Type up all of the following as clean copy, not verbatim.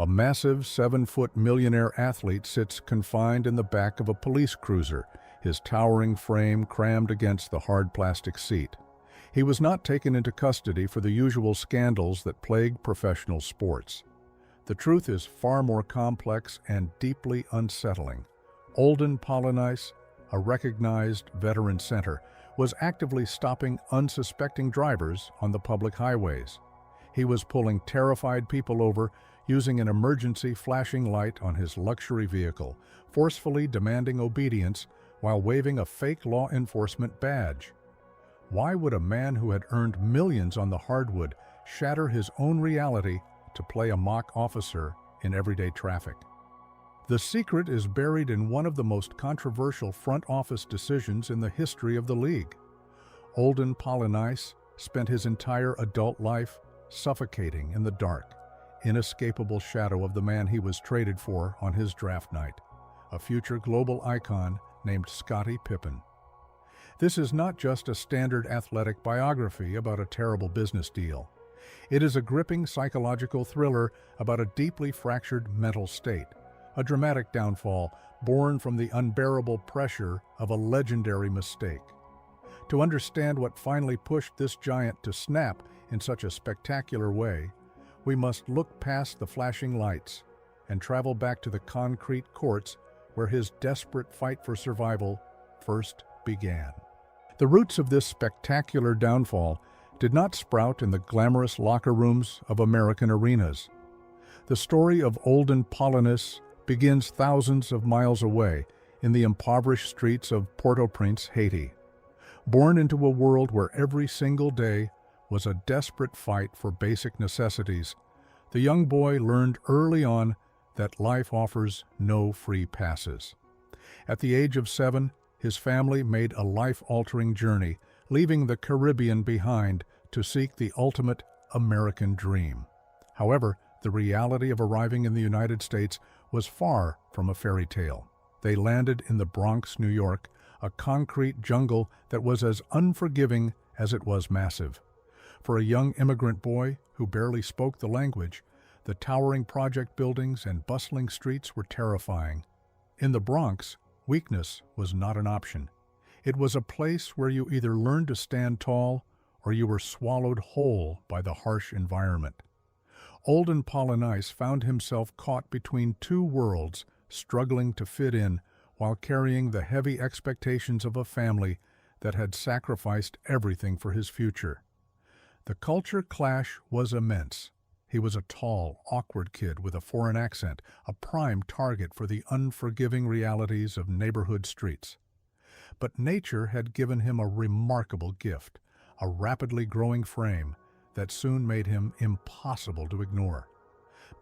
A massive 7-foot millionaire athlete sits confined in the back of a police cruiser, his towering frame crammed against the hard plastic seat. He was not taken into custody for the usual scandals that plague professional sports. The truth is far more complex and deeply unsettling. Olden Polynice, a recognized veteran center, was actively stopping unsuspecting drivers on the public highways. He was pulling terrified people over using an emergency flashing light on his luxury vehicle, forcefully demanding obedience while waving a fake law enforcement badge. Why would a man who had earned millions on the hardwood shatter his own reality to play a mock officer in everyday traffic? The secret is buried in one of the most controversial front office decisions in the history of the league. Olden Polynice spent his entire adult life suffocating in the dark, inescapable shadow of the man he was traded for on his draft night, a future global icon named Scottie Pippen. This is not just a standard athletic biography about a terrible business deal. It is a gripping psychological thriller about a deeply fractured mental state, a dramatic downfall born from the unbearable pressure of a legendary mistake. To understand what finally pushed this giant to snap in such a spectacular way, we must look past the flashing lights and travel back to the concrete courts where his desperate fight for survival first began. The roots of this spectacular downfall did not sprout in the glamorous locker rooms of American arenas. The story of Olden Polynice begins thousands of miles away in the impoverished streets of Port-au-Prince, Haiti. Born into a world where every single day was a desperate fight for basic necessities, the young boy learned early on that life offers no free passes. At the age of 7, his family made a life-altering journey, leaving the Caribbean behind to seek the ultimate American dream. However, the reality of arriving in the United States was far from a fairy tale. They landed in the Bronx, New York, a concrete jungle that was as unforgiving as it was massive. For a young immigrant boy who barely spoke the language, the towering project buildings and bustling streets were terrifying. In the Bronx, weakness was not an option. It was a place where you either learned to stand tall or you were swallowed whole by the harsh environment. Olden Polynice found himself caught between two worlds, struggling to fit in while carrying the heavy expectations of a family that had sacrificed everything for his future. The culture clash was immense. He was a tall, awkward kid with a foreign accent, a prime target for the unforgiving realities of neighborhood streets. But nature had given him a remarkable gift, a rapidly growing frame that soon made him impossible to ignore.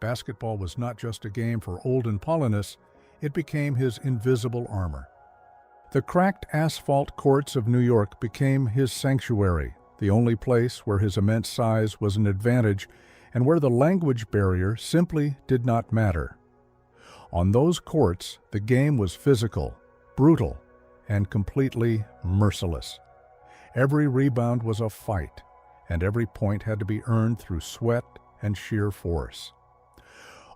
Basketball was not just a game for Olden Polynice, it became his invisible armor. The cracked asphalt courts of New York became his sanctuary, the only place where his immense size was an advantage and where the language barrier simply did not matter. On those courts, the game was physical, brutal, and completely merciless. Every rebound was a fight, and every point had to be earned through sweat and sheer force.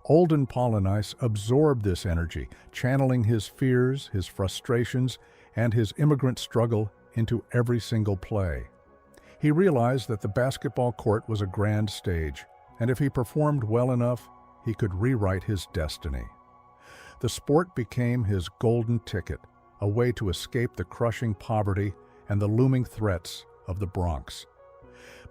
Olden Polynice absorbed this energy, channeling his fears, his frustrations, and his immigrant struggle into every single play. He realized that the basketball court was a grand stage, and if he performed well enough, he could rewrite his destiny. The sport became his golden ticket, a way to escape the crushing poverty and the looming threats of the Bronx.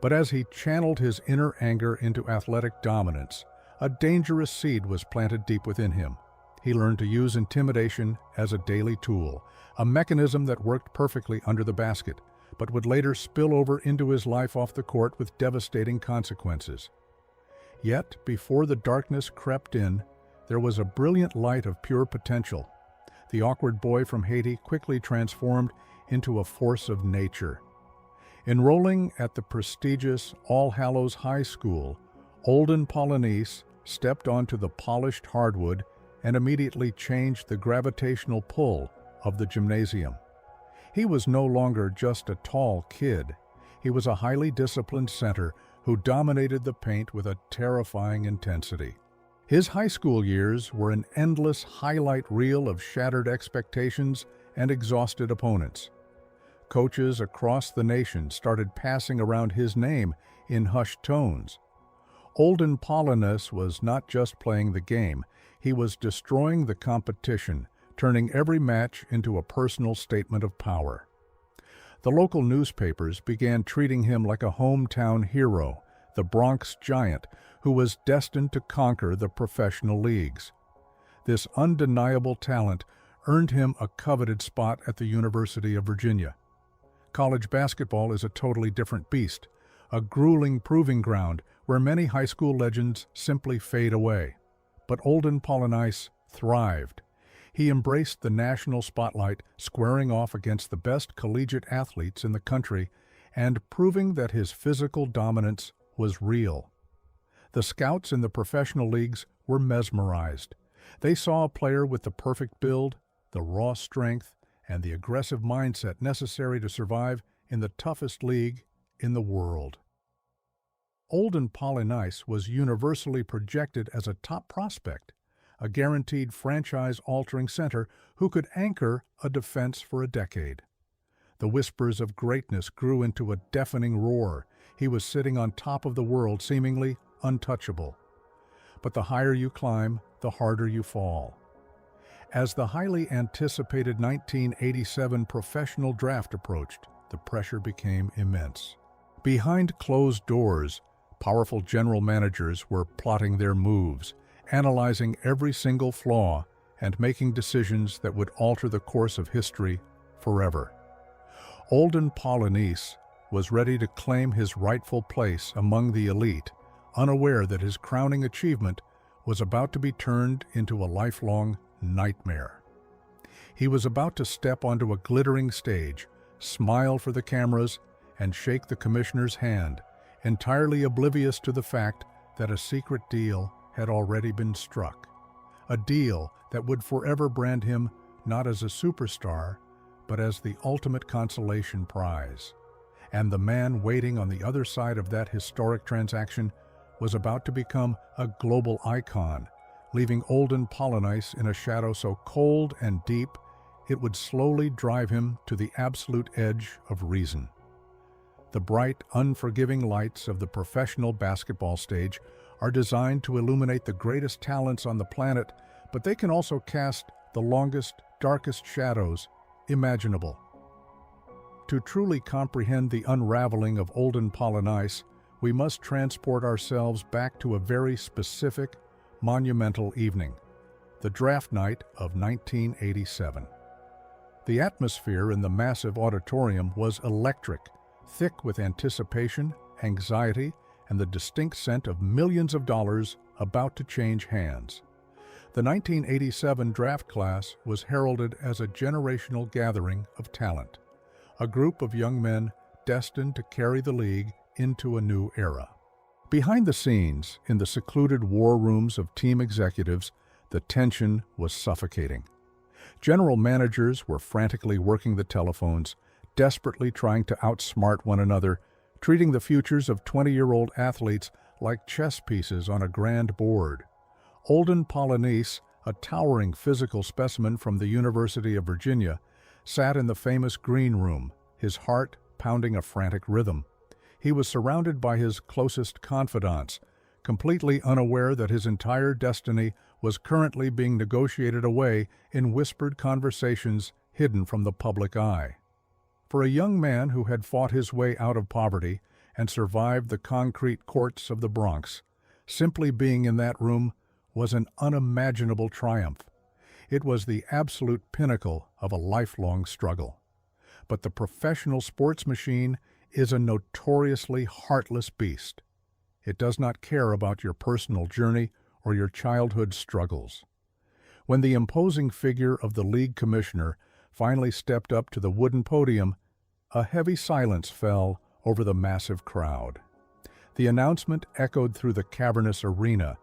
But as he channeled his inner anger into athletic dominance, a dangerous seed was planted deep within him. He learned to use intimidation as a daily tool, a mechanism that worked perfectly under the basket, but would later spill over into his life off the court with devastating consequences. Yet, before the darkness crept in, there was a brilliant light of pure potential. The awkward boy from Haiti quickly transformed into a force of nature. Enrolling at the prestigious All Hallows High School, Olden Polynice stepped onto the polished hardwood and immediately changed the gravitational pull of the gymnasium. He was no longer just a tall kid. He was a highly disciplined center who dominated the paint with a terrifying intensity. His high school years were an endless highlight reel of shattered expectations and exhausted opponents. Coaches across the nation started passing around his name in hushed tones. Olden Polynice was not just playing the game, he was destroying the competition, turning every match into a personal statement of power. The local newspapers began treating him like a hometown hero, the Bronx Giant, who was destined to conquer the professional leagues. This undeniable talent earned him a coveted spot at the University of Virginia. College basketball is a totally different beast, a grueling proving ground where many high school legends simply fade away. But Olden Polynice thrived. He embraced the national spotlight, squaring off against the best collegiate athletes in the country and proving that his physical dominance was real. The scouts in the professional leagues were mesmerized. They saw a player with the perfect build, the raw strength, and the aggressive mindset necessary to survive in the toughest league in the world. Olden Polynice was universally projected as a top prospect, a guaranteed franchise-altering center who could anchor a defense for a decade. The whispers of greatness grew into a deafening roar. He was sitting on top of the world, seemingly untouchable. But the higher you climb, the harder you fall. As the highly anticipated 1987 professional draft approached, the pressure became immense. Behind closed doors, powerful general managers were plotting their moves, analyzing every single flaw and making decisions that would alter the course of history forever. Olden Polynice was ready to claim his rightful place among the elite, unaware that his crowning achievement was about to be turned into a lifelong nightmare. He was about to step onto a glittering stage, smile for the cameras, and shake the commissioner's hand, entirely oblivious to the fact that a secret deal had already been struck. A deal that would forever brand him not as a superstar, but as the ultimate consolation prize. And the man waiting on the other side of that historic transaction was about to become a global icon, leaving Olden Polynice in a shadow so cold and deep it would slowly drive him to the absolute edge of reason. The bright, unforgiving lights of the professional basketball stage are designed to illuminate the greatest talents on the planet, but they can also cast the longest, darkest shadows imaginable. To truly comprehend the unraveling of Olden Polynice, we must transport ourselves back to a very specific, monumental evening, the draft night of 1987. The atmosphere in the massive auditorium was electric, thick with anticipation, anxiety, and the distinct scent of millions of dollars about to change hands. The 1987 draft class was heralded as a generational gathering of talent, a group of young men destined to carry the league into a new era. Behind the scenes, in the secluded war rooms of team executives, the tension was suffocating. General managers were frantically working the telephones, desperately trying to outsmart one another, treating the futures of 20-year-old athletes like chess pieces on a grand board. Olden Polynice, a towering physical specimen from the University of Virginia, sat in the famous green room, his heart pounding a frantic rhythm. He was surrounded by his closest confidants, completely unaware that his entire destiny was currently being negotiated away in whispered conversations hidden from the public eye. For a young man who had fought his way out of poverty and survived the concrete courts of the Bronx, simply being in that room was an unimaginable triumph. It was the absolute pinnacle of a lifelong struggle. But the professional sports machine is a notoriously heartless beast. It does not care about your personal journey or your childhood struggles. When the imposing figure of the league commissioner finally stepped up to the wooden podium, a heavy silence fell over the massive crowd. The announcement echoed through the cavernous arena.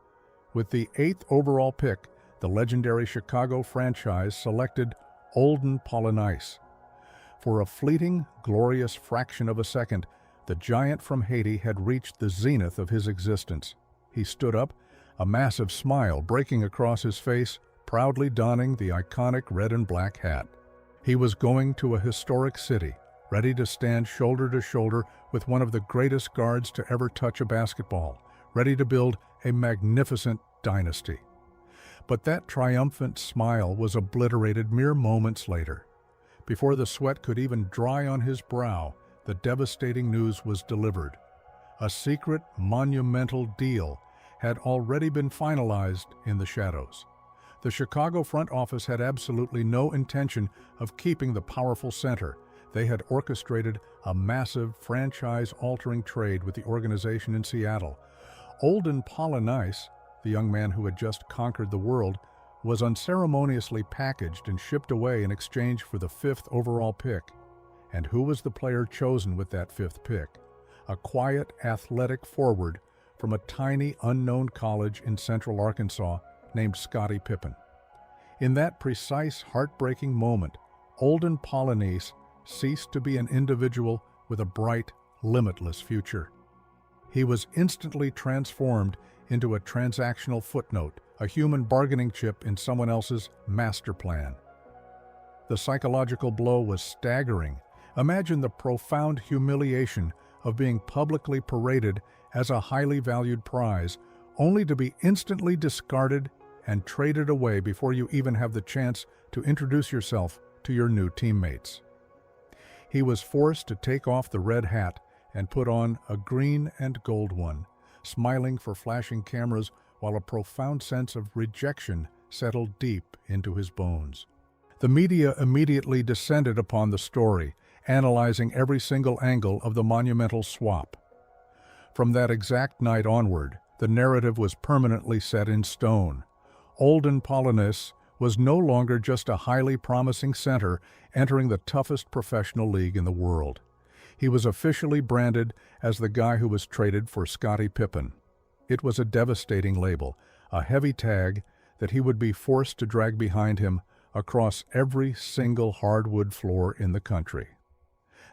With the 8th overall pick, the legendary Chicago franchise selected Olden Polynice. For a fleeting, glorious fraction of a second, the giant from Haiti had reached the zenith of his existence. He stood up, a massive smile breaking across his face, proudly donning the iconic red and black hat. He was going to a historic city, ready to stand shoulder to shoulder with one of the greatest guards to ever touch a basketball, ready to build a magnificent dynasty. But that triumphant smile was obliterated mere moments later. Before the sweat could even dry on his brow, the devastating news was delivered. A secret, monumental deal had already been finalized in the shadows. The Chicago front office had absolutely no intention of keeping the powerful center. They had orchestrated a massive, franchise-altering trade with the organization in Seattle. Olden Polynice, the young man who had just conquered the world, was unceremoniously packaged and shipped away in exchange for the 5th overall pick. And who was the player chosen with that 5th pick? A quiet, athletic forward from a tiny, unknown college in central Arkansas named Scottie Pippen. In that precise, heartbreaking moment, Olden Polynice ceased to be an individual with a bright, limitless future. He was instantly transformed into a transactional footnote, a human bargaining chip in someone else's master plan. The psychological blow was staggering. Imagine the profound humiliation of being publicly paraded as a highly valued prize, only to be instantly discarded and traded away before you even have the chance to introduce yourself to your new teammates. He was forced to take off the red hat and put on a green and gold one, smiling for flashing cameras while a profound sense of rejection settled deep into his bones. The media immediately descended upon the story, analyzing every single angle of the monumental swap. From that exact night onward, the narrative was permanently set in stone. Olden Polynice was no longer just a highly promising center entering the toughest professional league in the world. He was officially branded as the guy who was traded for Scottie Pippen. It was a devastating label, a heavy tag that he would be forced to drag behind him across every single hardwood floor in the country.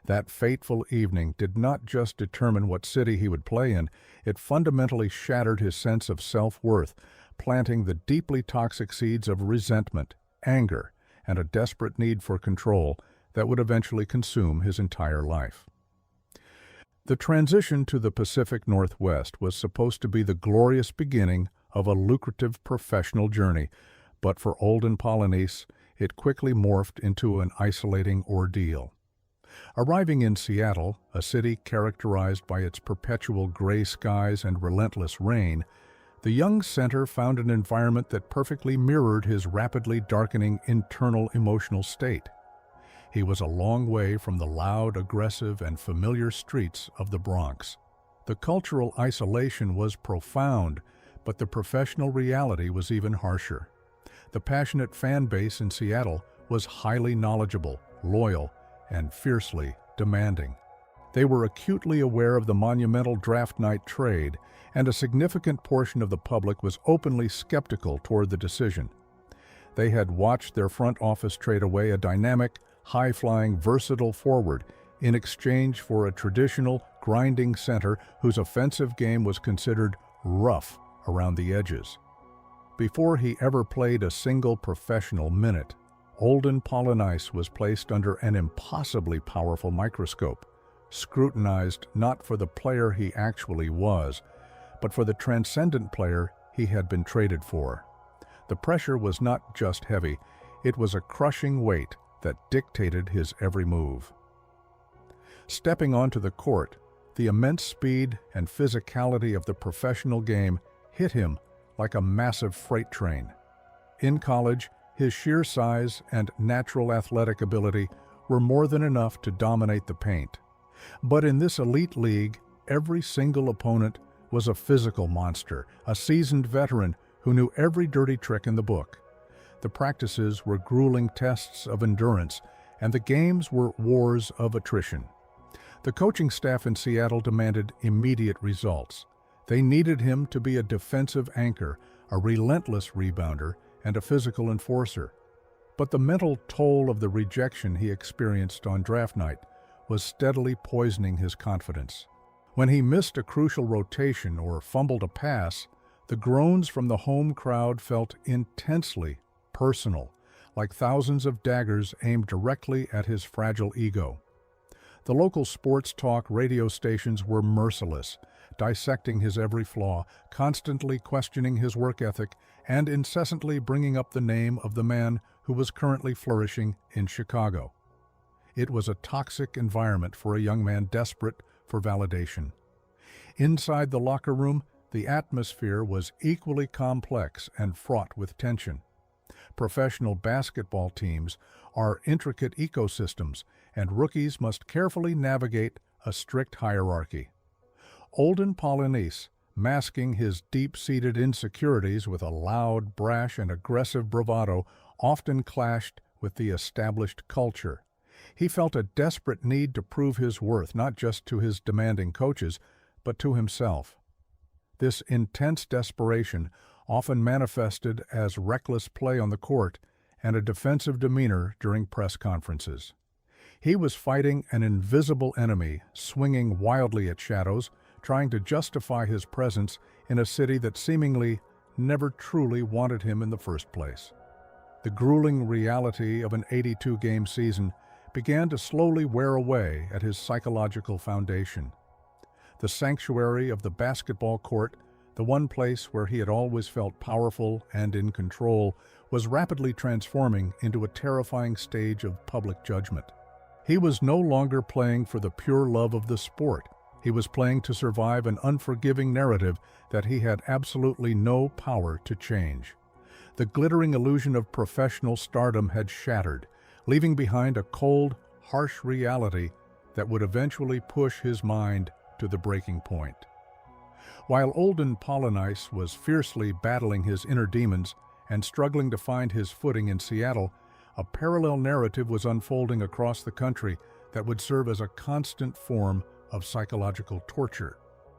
That fateful evening did not just determine what city he would play in, it fundamentally shattered his sense of self-worth, planting the deeply toxic seeds of resentment, anger, and a desperate need for control that would eventually consume his entire life. The transition to the Pacific Northwest was supposed to be the glorious beginning of a lucrative professional journey, but for Olden Polynice, it quickly morphed into an isolating ordeal. Arriving in Seattle, a city characterized by its perpetual gray skies and relentless rain, the young center found an environment that perfectly mirrored his rapidly darkening internal emotional state. He was a long way from the loud, aggressive, and familiar streets of the Bronx. The cultural isolation was profound, but the professional reality was even harsher. The passionate fan base in Seattle was highly knowledgeable, loyal, and fiercely demanding. They were acutely aware of the monumental draft night trade, and a significant portion of the public was openly skeptical toward the decision. They had watched their front office trade away a dynamic, high-flying, versatile forward in exchange for a traditional, grinding center whose offensive game was considered rough around the edges. Before he ever played a single professional minute, Olden Polynice was placed under an impossibly powerful microscope, scrutinized not for the player he actually was, but for the transcendent player he had been traded for. The pressure was not just heavy, it was a crushing weight that dictated his every move. Stepping onto the court, the immense speed and physicality of the professional game hit him like a massive freight train. In college, his sheer size and natural athletic ability were more than enough to dominate the paint. But in this elite league, every single opponent was a physical monster, a seasoned veteran who knew every dirty trick in the book. The practices were grueling tests of endurance, and the games were wars of attrition. The coaching staff in Seattle demanded immediate results. They needed him to be a defensive anchor, a relentless rebounder, and a physical enforcer. But the mental toll of the rejection he experienced on draft night was steadily poisoning his confidence. When he missed a crucial rotation or fumbled a pass, The groans from the home crowd felt intensely personal, like thousands of daggers aimed directly at his fragile ego. The local sports talk radio stations were merciless, dissecting his every flaw, constantly questioning his work ethic, and incessantly bringing up the name of the man who was currently flourishing in Chicago. It was a toxic environment for a young man desperate for validation. Inside the locker room, the atmosphere was equally complex and fraught with tension. Professional basketball teams are intricate ecosystems, and rookies must carefully navigate a strict hierarchy. Olden Polynice, masking his deep-seated insecurities with a loud, brash, and aggressive bravado, often clashed with the established culture. He felt a desperate need to prove his worth not just to his demanding coaches, but to himself. This intense desperation often manifested as reckless play on the court and a defensive demeanor during press conferences. He was fighting an invisible enemy, swinging wildly at shadows, trying to justify his presence in a city that seemingly never truly wanted him in the first place. The grueling reality of an 82-game season began to slowly wear away at his psychological foundation. The sanctuary of the basketball court, the one place where he had always felt powerful and in control, was rapidly transforming into a terrifying stage of public judgment. He was no longer playing for the pure love of the sport. He was playing to survive an unforgiving narrative that he had absolutely no power to change. The glittering illusion of professional stardom had shattered, leaving behind a cold, harsh reality that would eventually push his mind to the breaking point. While Olden Polynice was fiercely battling his inner demons and struggling to find his footing in Seattle, a parallel narrative was unfolding across the country that would serve as a constant form of psychological torture.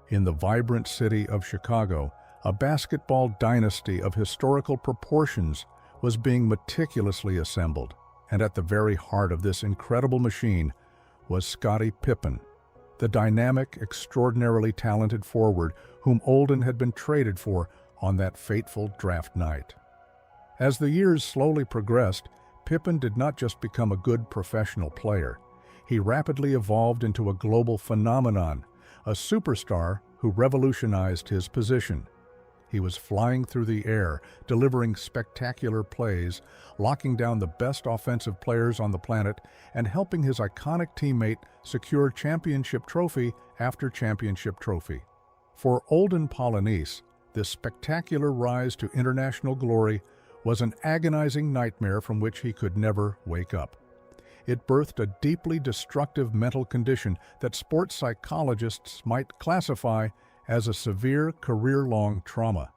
In the vibrant city of Chicago, a basketball dynasty of historical proportions was being meticulously assembled, and at the very heart of this incredible machine was Scottie Pippen, the dynamic, extraordinarily talented forward whom Olden had been traded for on that fateful draft night. As the years slowly progressed, Pippen did not just become a good professional player. He rapidly evolved into a global phenomenon, a superstar who revolutionized his position. He was flying through the air, delivering spectacular plays, locking down the best offensive players on the planet, and helping his iconic teammate secure championship trophy after championship trophy. For Olden Polynice, this spectacular rise to international glory was an agonizing nightmare from which he could never wake up. It birthed a deeply destructive mental condition that sports psychologists might classify as a severe career-long trauma.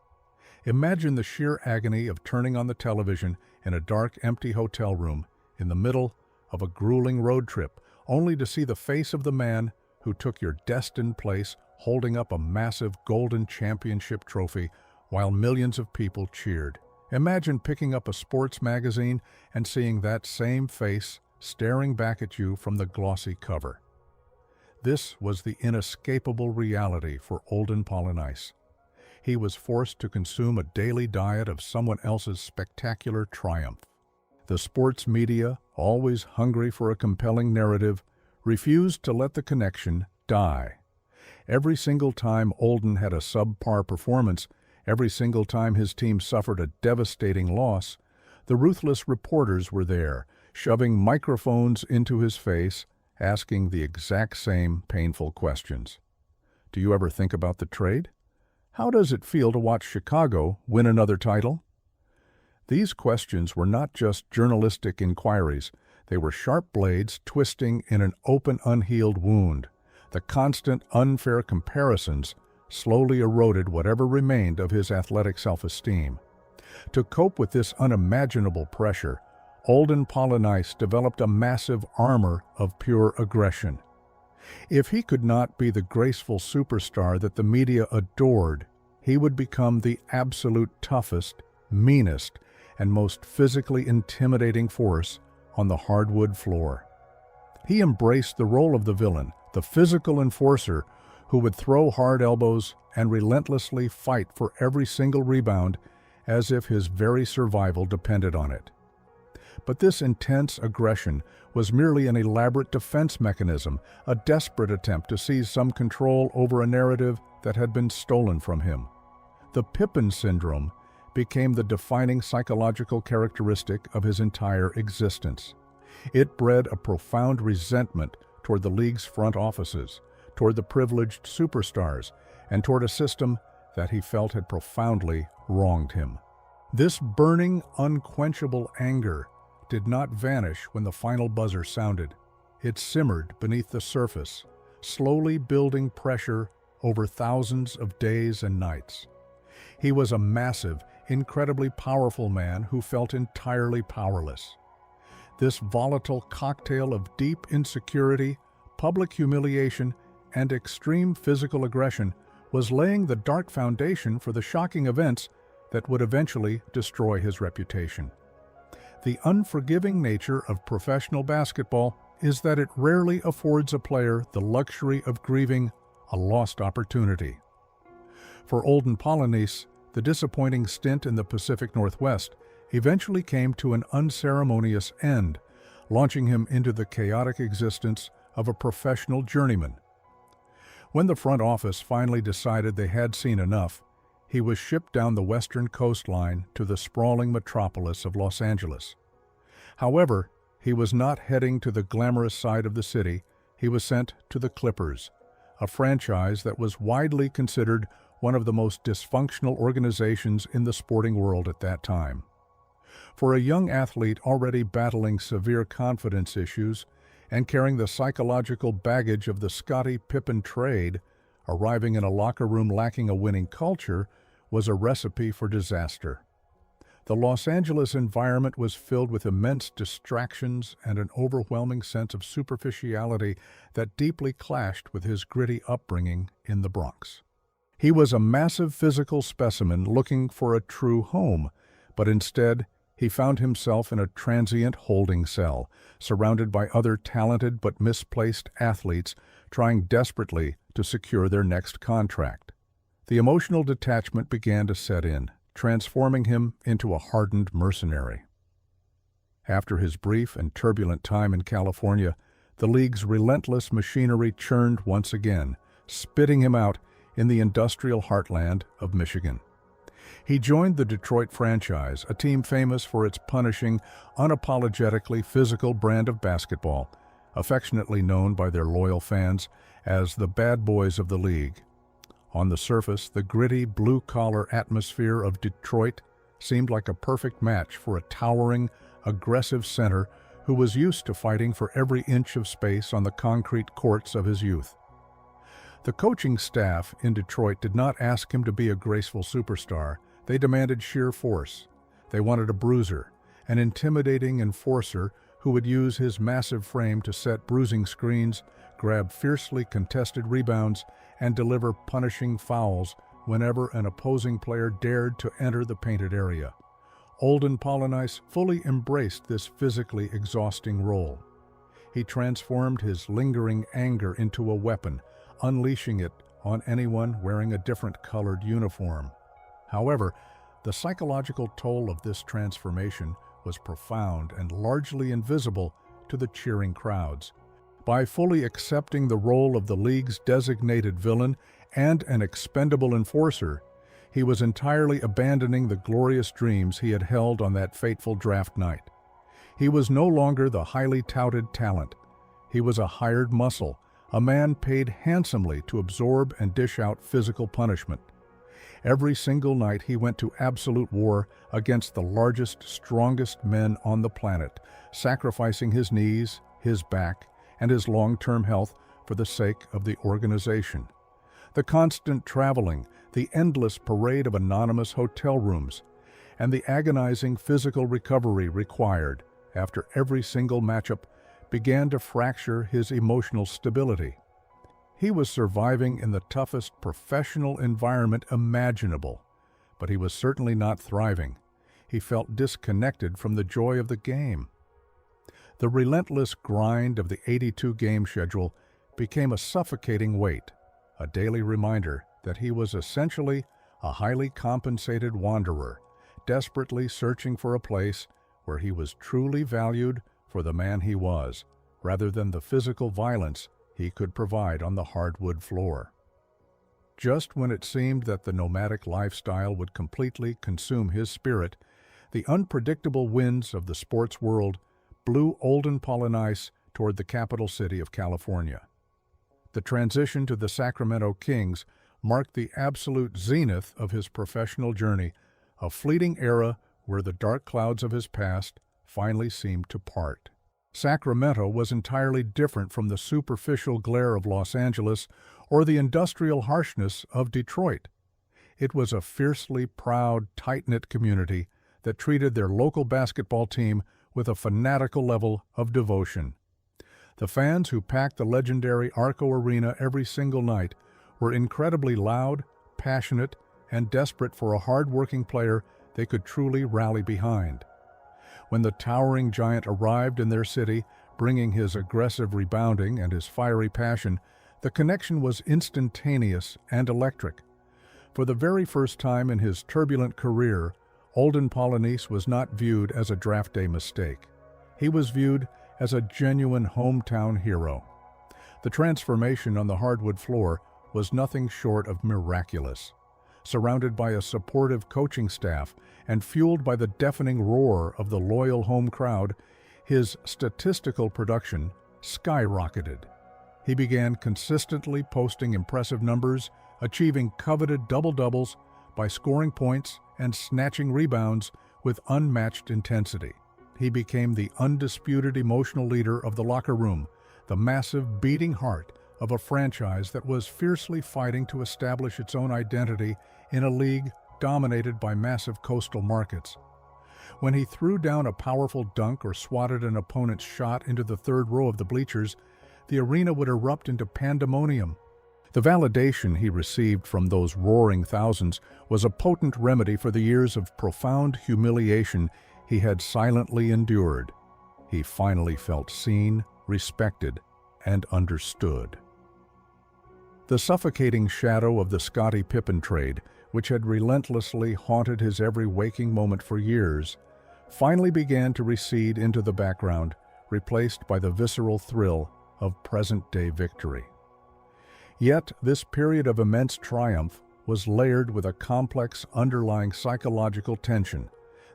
Imagine the sheer agony of turning on the television in a dark, empty hotel room in the middle of a grueling road trip, only to see the face of the man who took your destined place holding up a massive golden championship trophy while millions of people cheered. Imagine picking up a sports magazine and seeing that same face staring back at you from the glossy cover. This was the inescapable reality for Olden Polynice. He was forced to consume a daily diet of someone else's spectacular triumph. The sports media, always hungry for a compelling narrative, refused to let the connection die. Every single time Olden had a subpar performance, every single time his team suffered a devastating loss, the ruthless reporters were there, shoving microphones into his face, asking the exact same painful questions. Do you ever think about the trade? How does it feel to watch Chicago win another title? These questions were not just journalistic inquiries. They were sharp blades twisting in an open, unhealed wound. The constant, unfair comparisons slowly eroded whatever remained of his athletic self-esteem. To cope with this unimaginable pressure, Olden Polynice developed a massive armor of pure aggression. If he could not be the graceful superstar that the media adored, he would become the absolute toughest, meanest, and most physically intimidating force on the hardwood floor. He embraced the role of the villain, the physical enforcer who would throw hard elbows and relentlessly fight for every single rebound as if his very survival depended on it. But this intense aggression was merely an elaborate defense mechanism, a desperate attempt to seize some control over a narrative that had been stolen from him. The Pippen syndrome became the defining psychological characteristic of his entire existence. It bred a profound resentment toward the league's front offices, toward the privileged superstars, and toward a system that he felt had profoundly wronged him. This burning, unquenchable anger did not vanish when the final buzzer sounded. It simmered beneath the surface, slowly building pressure over thousands of days and nights. He was a massive, incredibly powerful man who felt entirely powerless. This volatile cocktail of deep insecurity, public humiliation, and extreme physical aggression was laying the dark foundation for the shocking events that would eventually destroy his reputation. The unforgiving nature of professional basketball is that it rarely affords a player the luxury of grieving a lost opportunity. For Olden Polynice, the disappointing stint in the Pacific Northwest eventually came to an unceremonious end, launching him into the chaotic existence of a professional journeyman. When the front office finally decided they had seen enough, he was shipped down the western coastline to the sprawling metropolis of Los Angeles. However, he was not heading to the glamorous side of the city. He was sent to the Clippers, a franchise that was widely considered one of the most dysfunctional organizations in the sporting world at that time. For a young athlete already battling severe confidence issues and carrying the psychological baggage of the Scottie Pippen trade, arriving in a locker room lacking a winning culture was a recipe for disaster. The Los Angeles environment was filled with immense distractions and an overwhelming sense of superficiality that deeply clashed with his gritty upbringing in the Bronx. He was a massive physical specimen looking for a true home, but instead he found himself in a transient holding cell, surrounded by other talented but misplaced athletes trying desperately to secure their next contract. The emotional detachment began to set in, transforming him into a hardened mercenary. After his brief and turbulent time in California, the league's relentless machinery churned once again, spitting him out in the industrial heartland of Michigan. He joined the Detroit franchise, a team famous for its punishing, unapologetically physical brand of basketball, affectionately known by their loyal fans as the bad boys of the league. On the surface, the gritty, blue-collar atmosphere of Detroit seemed like a perfect match for a towering, aggressive center who was used to fighting for every inch of space on the concrete courts of his youth. The coaching staff in Detroit did not ask him to be a graceful superstar. They demanded sheer force. They wanted a bruiser, an intimidating enforcer who would use his massive frame to set bruising screens, grab fiercely contested rebounds, and deliver punishing fouls whenever an opposing player dared to enter the painted area. Olden Polynice fully embraced this physically exhausting role. He transformed his lingering anger into a weapon, unleashing it on anyone wearing a different colored uniform. However, the psychological toll of this transformation was profound and largely invisible to the cheering crowds. By fully accepting the role of the league's designated villain and an expendable enforcer, he was entirely abandoning the glorious dreams he had held on that fateful draft night. He was no longer the highly touted talent. He was a hired muscle, a man paid handsomely to absorb and dish out physical punishment. Every single night he went to absolute war against the largest, strongest men on the planet, sacrificing his knees, his back, and his long-term health for the sake of the organization. The constant traveling, the endless parade of anonymous hotel rooms, and the agonizing physical recovery required after every single matchup began to fracture his emotional stability. He was surviving in the toughest professional environment imaginable, but he was certainly not thriving. He felt disconnected from the joy of the game. The relentless grind of the 82-game schedule became a suffocating weight, a daily reminder that he was essentially a highly compensated wanderer, desperately searching for a place where he was truly valued for the man he was, rather than the physical violence he could provide on the hardwood floor. Just when it seemed that the nomadic lifestyle would completely consume his spirit, the unpredictable winds of the sports world blew Olden Polynice toward the capital city of California. The transition to the Sacramento Kings marked the absolute zenith of his professional journey, a fleeting era where the dark clouds of his past finally seemed to part. Sacramento was entirely different from the superficial glare of Los Angeles or the industrial harshness of Detroit. It was a fiercely proud, tight-knit community that treated their local basketball team with a fanatical level of devotion. The fans who packed the legendary Arco Arena every single night were incredibly loud, passionate, and desperate for a hard-working player they could truly rally behind. When the towering giant arrived in their city, bringing his aggressive rebounding and his fiery passion, the connection was instantaneous and electric. For the very first time in his turbulent career, Olden Polynice was not viewed as a draft day mistake. He was viewed as a genuine hometown hero. The transformation on the hardwood floor was nothing short of miraculous. Surrounded by a supportive coaching staff and fueled by the deafening roar of the loyal home crowd, his statistical production skyrocketed. He began consistently posting impressive numbers, achieving coveted double-doubles by scoring points and snatching rebounds with unmatched intensity. He became the undisputed emotional leader of the locker room, the massive beating heart of a franchise that was fiercely fighting to establish its own identity in a league dominated by massive coastal markets. When he threw down a powerful dunk or swatted an opponent's shot into the third row of the bleachers, the arena would erupt into pandemonium. The validation he received from those roaring thousands was a potent remedy for the years of profound humiliation he had silently endured. He finally felt seen, respected, and understood. The suffocating shadow of the Scottie Pippen trade, which had relentlessly haunted his every waking moment for years, finally began to recede into the background, replaced by the visceral thrill of present-day victory. Yet this period of immense triumph was layered with a complex underlying psychological tension.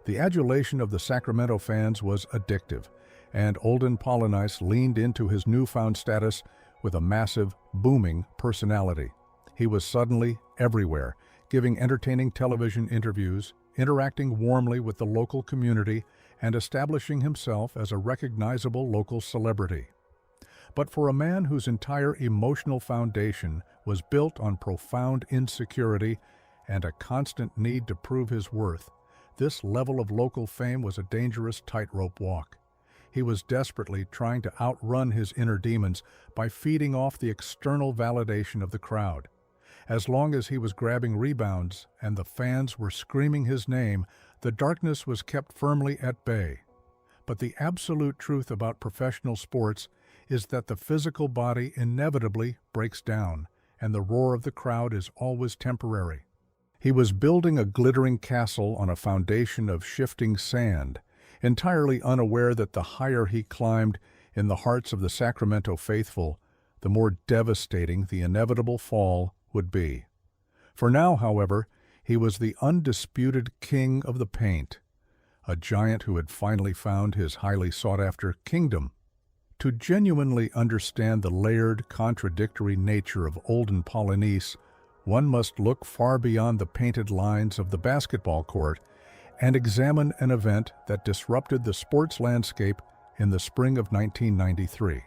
The adulation of the Sacramento fans was addictive, and Olden Polynice leaned into his newfound status with a massive, booming personality. He was suddenly everywhere, giving entertaining television interviews, interacting warmly with the local community, and establishing himself as a recognizable local celebrity. But for a man whose entire emotional foundation was built on profound insecurity and a constant need to prove his worth, this level of local fame was a dangerous tightrope walk. He was desperately trying to outrun his inner demons by feeding off the external validation of the crowd. As long as he was grabbing rebounds and the fans were screaming his name, the darkness was kept firmly at bay. But the absolute truth about professional sports is that the physical body inevitably breaks down, and the roar of the crowd is always temporary. He was building a glittering castle on a foundation of shifting sand, entirely unaware that the higher he climbed in the hearts of the Sacramento faithful, the more devastating the inevitable fall would be. For now, however, he was the undisputed king of the paint, a giant who had finally found his highly sought-after kingdom. To genuinely understand the layered, contradictory nature of Olden Polynice, one must look far beyond the painted lines of the basketball court and examine an event that disrupted the sports landscape in the spring of 1993.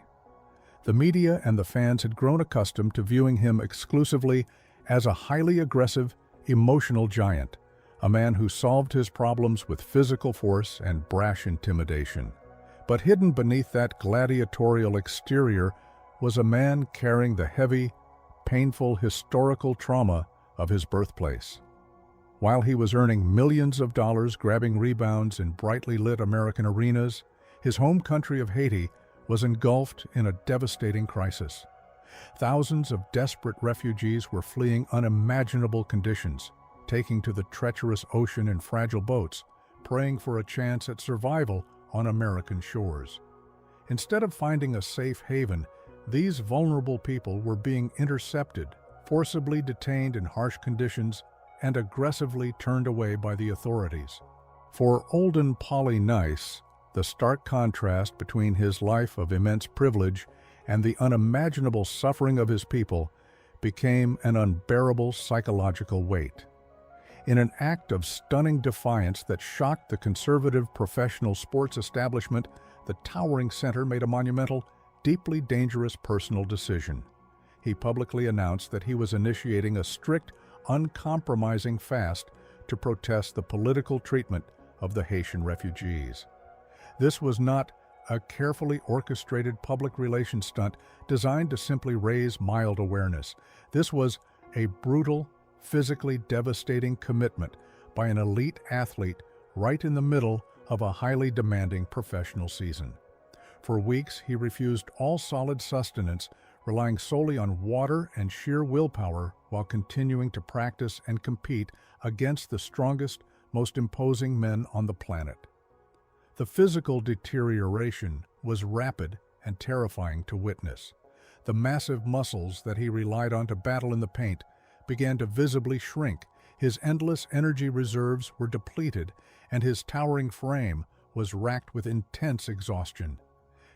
The media and the fans had grown accustomed to viewing him exclusively as a highly aggressive, emotional giant, a man who solved his problems with physical force and brash intimidation. But hidden beneath that gladiatorial exterior was a man carrying the heavy, painful historical trauma of his birthplace. While he was earning millions of dollars grabbing rebounds in brightly lit American arenas, his home country of Haiti was engulfed in a devastating crisis. Thousands of desperate refugees were fleeing unimaginable conditions, taking to the treacherous ocean in fragile boats, praying for a chance at survival on American shores. Instead of finding a safe haven, these vulnerable people were being intercepted, forcibly detained in harsh conditions, and aggressively turned away by the authorities. For Olden Polynice, the stark contrast between his life of immense privilege and the unimaginable suffering of his people became an unbearable psychological weight. In an act of stunning defiance that shocked the conservative professional sports establishment, the towering center made a monumental, deeply dangerous personal decision. He publicly announced that he was initiating a strict, uncompromising fast to protest the political treatment of the Haitian refugees. This was not a carefully orchestrated public relations stunt designed to simply raise mild awareness. This was a brutal, physically devastating commitment by an elite athlete right in the middle of a highly demanding professional season. For weeks, he refused all solid sustenance, relying solely on water and sheer willpower while continuing to practice and compete against the strongest, most imposing men on the planet. The physical deterioration was rapid and terrifying to witness. The massive muscles that he relied on to battle in the paint began to visibly shrink. His endless energy reserves were depleted, and his towering frame was racked with intense exhaustion.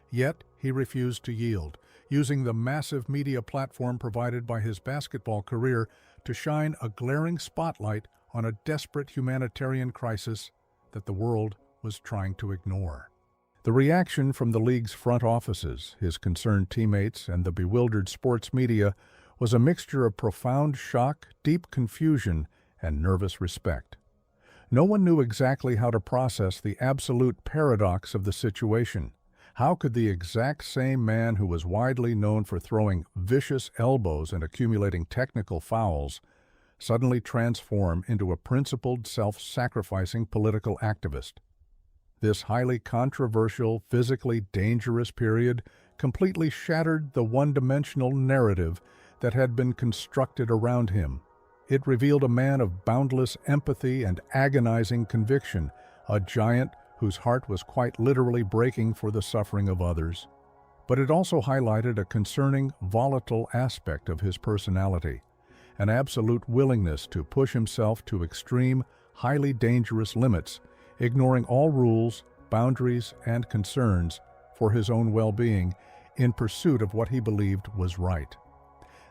Yet he refused to yield, using the massive media platform provided by his basketball career to shine a glaring spotlight on a desperate humanitarian crisis that the world was trying to ignore. The reaction from the league's front offices, his concerned teammates, and the bewildered sports media was a mixture of profound shock, deep confusion, and nervous respect. No one knew exactly how to process the absolute paradox of the situation. How could the exact same man who was widely known for throwing vicious elbows and accumulating technical fouls suddenly transform into a principled, self-sacrificing political activist? This highly controversial, physically dangerous period completely shattered the one-dimensional narrative that had been constructed around him. It revealed a man of boundless empathy and agonizing conviction, a giant whose heart was quite literally breaking for the suffering of others. But it also highlighted a concerning, volatile aspect of his personality, an absolute willingness to push himself to extreme, highly dangerous limits, ignoring all rules, boundaries, and concerns for his own well-being in pursuit of what he believed was right.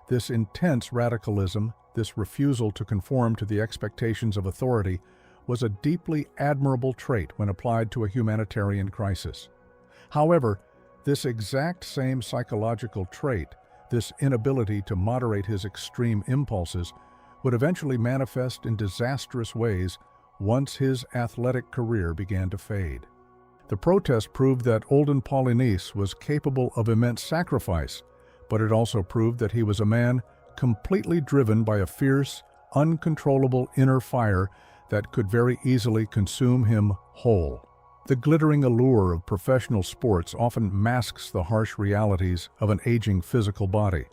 This intense radicalism, this refusal to conform to the expectations of authority, was a deeply admirable trait when applied to a humanitarian crisis. However, this exact same psychological trait, this inability to moderate his extreme impulses, would eventually manifest in disastrous ways once his athletic career began to fade. The protest proved that Olden Polynice was capable of immense sacrifice, but it also proved that he was a man completely driven by a fierce, uncontrollable inner fire that could very easily consume him whole. The glittering allure of professional sports often masks the harsh realities of an aging physical body.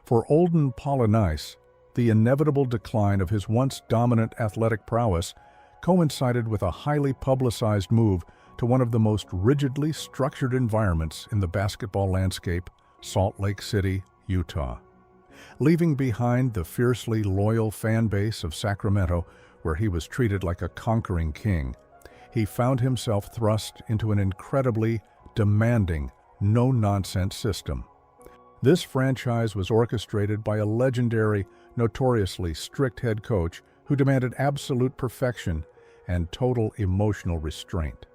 For Olden Polynice, the inevitable decline of his once dominant athletic prowess coincided with a highly publicized move to one of the most rigidly structured environments in the basketball landscape, Salt Lake City, Utah. Leaving behind the fiercely loyal fan base of Sacramento, where he was treated like a conquering king, he found himself thrust into an incredibly demanding, no-nonsense system. This franchise was orchestrated by a legendary, notoriously strict head coach who demanded absolute perfection and total emotional restraint.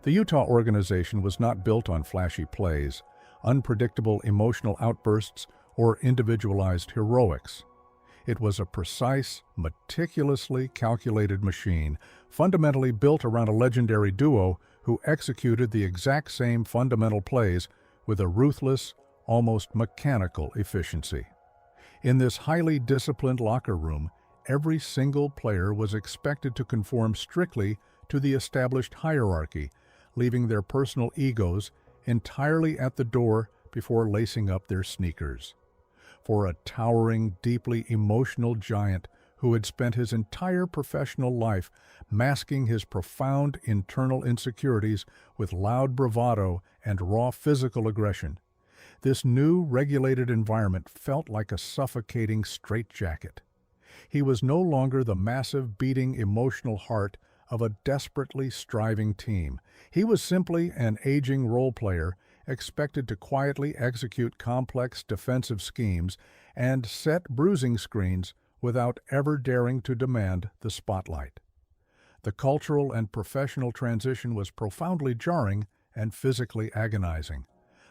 The Utah organization was not built on flashy plays, unpredictable emotional outbursts, or individualized heroics. It was a precise, meticulously calculated machine, fundamentally built around a legendary duo who executed the exact same fundamental plays with a ruthless, almost mechanical efficiency. In this highly disciplined locker room, every single player was expected to conform strictly to the established hierarchy, leaving their personal egos entirely at the door before lacing up their sneakers. for a towering, deeply emotional giant who had spent his entire professional life masking his profound internal insecurities with loud bravado and raw physical aggression. This new, regulated environment felt like a suffocating straitjacket. He was no longer the massive, beating emotional heart of a desperately striving team. He was simply an aging role player expected to quietly execute complex defensive schemes and set bruising screens without ever daring to demand the spotlight. The cultural and professional transition was profoundly jarring and physically agonizing.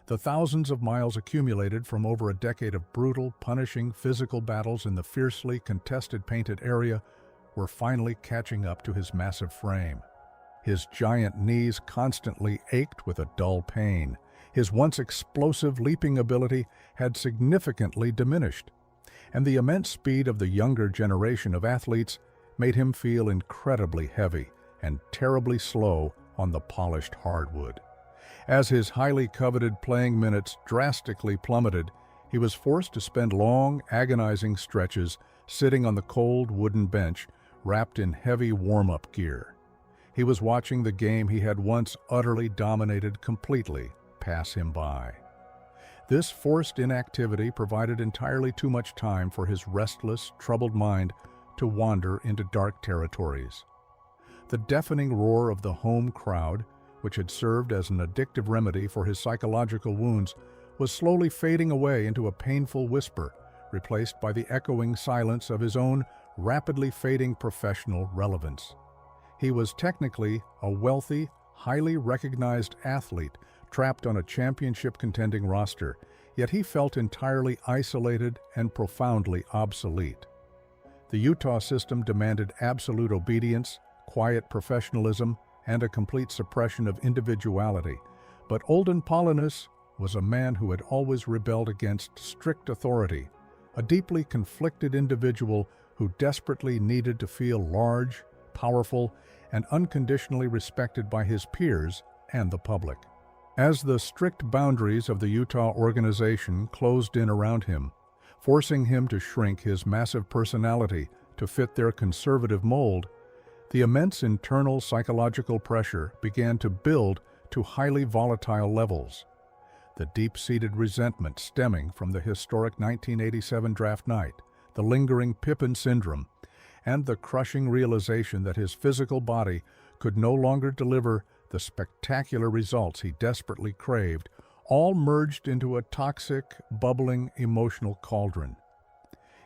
The thousands of miles accumulated from over a decade of brutal, punishing physical battles in the fiercely contested painted area were finally catching up to his massive frame. His giant knees constantly ached with a dull pain. His once explosive leaping ability had significantly diminished, and the immense speed of the younger generation of athletes made him feel incredibly heavy and terribly slow on the polished hardwood. As his highly coveted playing minutes drastically plummeted, he was forced to spend long, agonizing stretches sitting on the cold wooden bench, wrapped in heavy warm-up gear. He was watching the game he had once utterly dominated completely pass him by. This forced inactivity provided entirely too much time for his restless, troubled mind to wander into dark territories. The deafening roar of the home crowd, which had served as an addictive remedy for his psychological wounds, was slowly fading away into a painful whisper, replaced by the echoing silence of his own rapidly fading professional relevance. He was technically a wealthy, highly recognized athlete trapped on a championship-contending roster, yet he felt entirely isolated and profoundly obsolete. The Utah system demanded absolute obedience, quiet professionalism, and a complete suppression of individuality, but Olden Polynice was a man who had always rebelled against strict authority, a deeply conflicted individual who desperately needed to feel large, powerful, and unconditionally respected by his peers and the public. As the strict boundaries of the Utah organization closed in around him, forcing him to shrink his massive personality to fit their conservative mold, the immense internal psychological pressure began to build to highly volatile levels. The deep-seated resentment stemming from the historic 1987 draft night, the lingering Pippen syndrome, and the crushing realization that his physical body could no longer deliver the spectacular results he desperately craved, all merged into a toxic, bubbling emotional cauldron.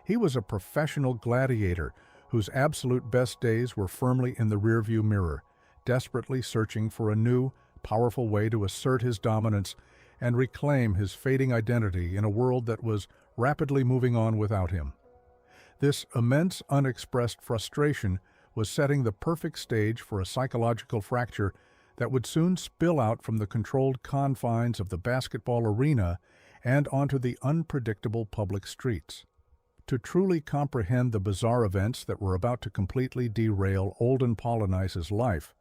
He was a professional gladiator whose absolute best days were firmly in the rearview mirror, desperately searching for a new, powerful way to assert his dominance and reclaim his fading identity in a world that was rapidly moving on without him. This immense unexpressed frustration was setting the perfect stage for a psychological fracture that would soon spill out from the controlled confines of the basketball arena and onto the unpredictable public streets. To truly comprehend the bizarre events that were about to completely derail Olden Polynice's life,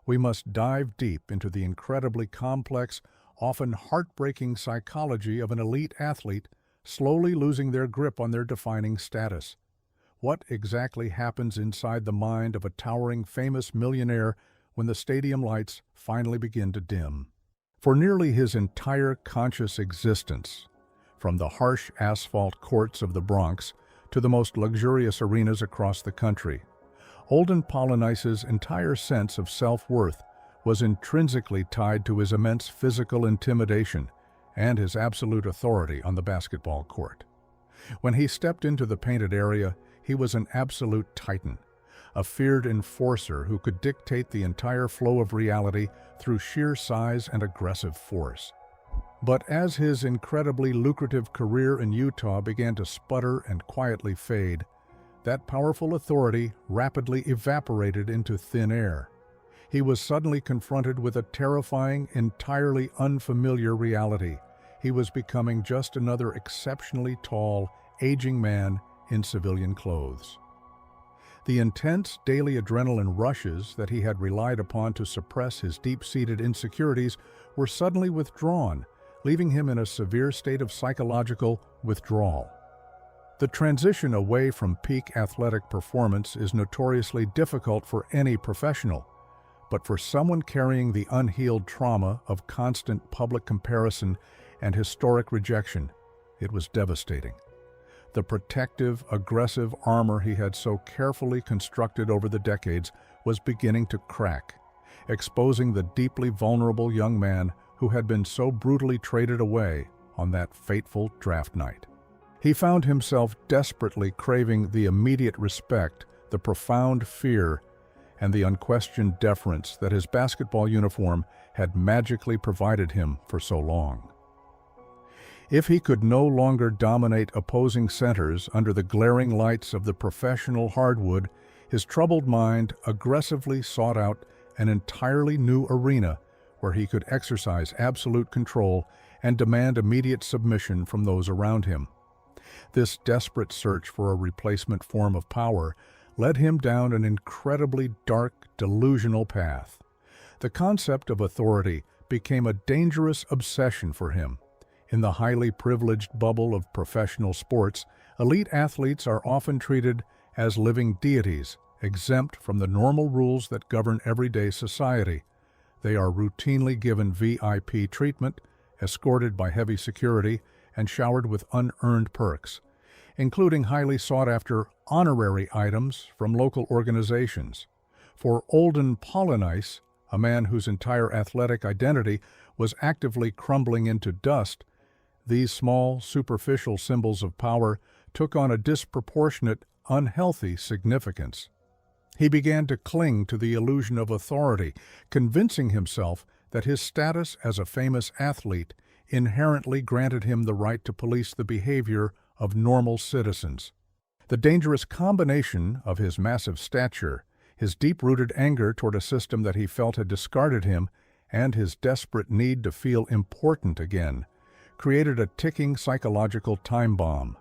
we must dive deep into the incredibly complex, often heartbreaking psychology of an elite athlete slowly losing their grip on their defining status. What exactly happens inside the mind of a towering, famous millionaire when the stadium lights finally begin to dim? For nearly his entire conscious existence, from the harsh asphalt courts of the Bronx to the most luxurious arenas across the country, Olden Polynice's entire sense of self-worth was intrinsically tied to his immense physical intimidation and his absolute authority on the basketball court. When he stepped into the painted area, he was an absolute titan, a feared enforcer who could dictate the entire flow of reality through sheer size and aggressive force. But as his incredibly lucrative career in Utah began to sputter and quietly fade, that powerful authority rapidly evaporated into thin air. He was suddenly confronted with a terrifying, entirely unfamiliar reality. He was becoming just another exceptionally tall, aging man in civilian clothes. The intense daily adrenaline rushes that he had relied upon to suppress his deep-seated insecurities were suddenly withdrawn, leaving him in a severe state of psychological withdrawal. The transition away from peak athletic performance is notoriously difficult for any professional, but for someone carrying the unhealed trauma of constant public comparison and historic rejection, it was devastating. The protective, aggressive armor he had so carefully constructed over the decades was beginning to crack, exposing the deeply vulnerable young man who had been so brutally traded away on that fateful draft night. He found himself desperately craving the immediate respect, the profound fear, and the unquestioned deference that his basketball uniform had magically provided him for so long. If he could no longer dominate opposing centers under the glaring lights of the professional hardwood, his troubled mind aggressively sought out an entirely new arena where he could exercise absolute control and demand immediate submission from those around him. This desperate search for a replacement form of power led him down an incredibly dark, delusional path. The concept of authority became a dangerous obsession for him. In the highly privileged bubble of professional sports, elite athletes are often treated as living deities, exempt from the normal rules that govern everyday society. They are routinely given VIP treatment, escorted by heavy security, and showered with unearned perks, including highly sought-after honorary items from local organizations. For Olden Polynice, a man whose entire athletic identity was actively crumbling into dust, these small, superficial symbols of power took on a disproportionate, unhealthy significance. He began to cling to the illusion of authority, convincing himself that his status as a famous athlete inherently granted him the right to police the behavior of normal citizens. The dangerous combination of his massive stature, his deep-rooted anger toward a system that he felt had discarded him, and his desperate need to feel important again, created a ticking psychological time bomb.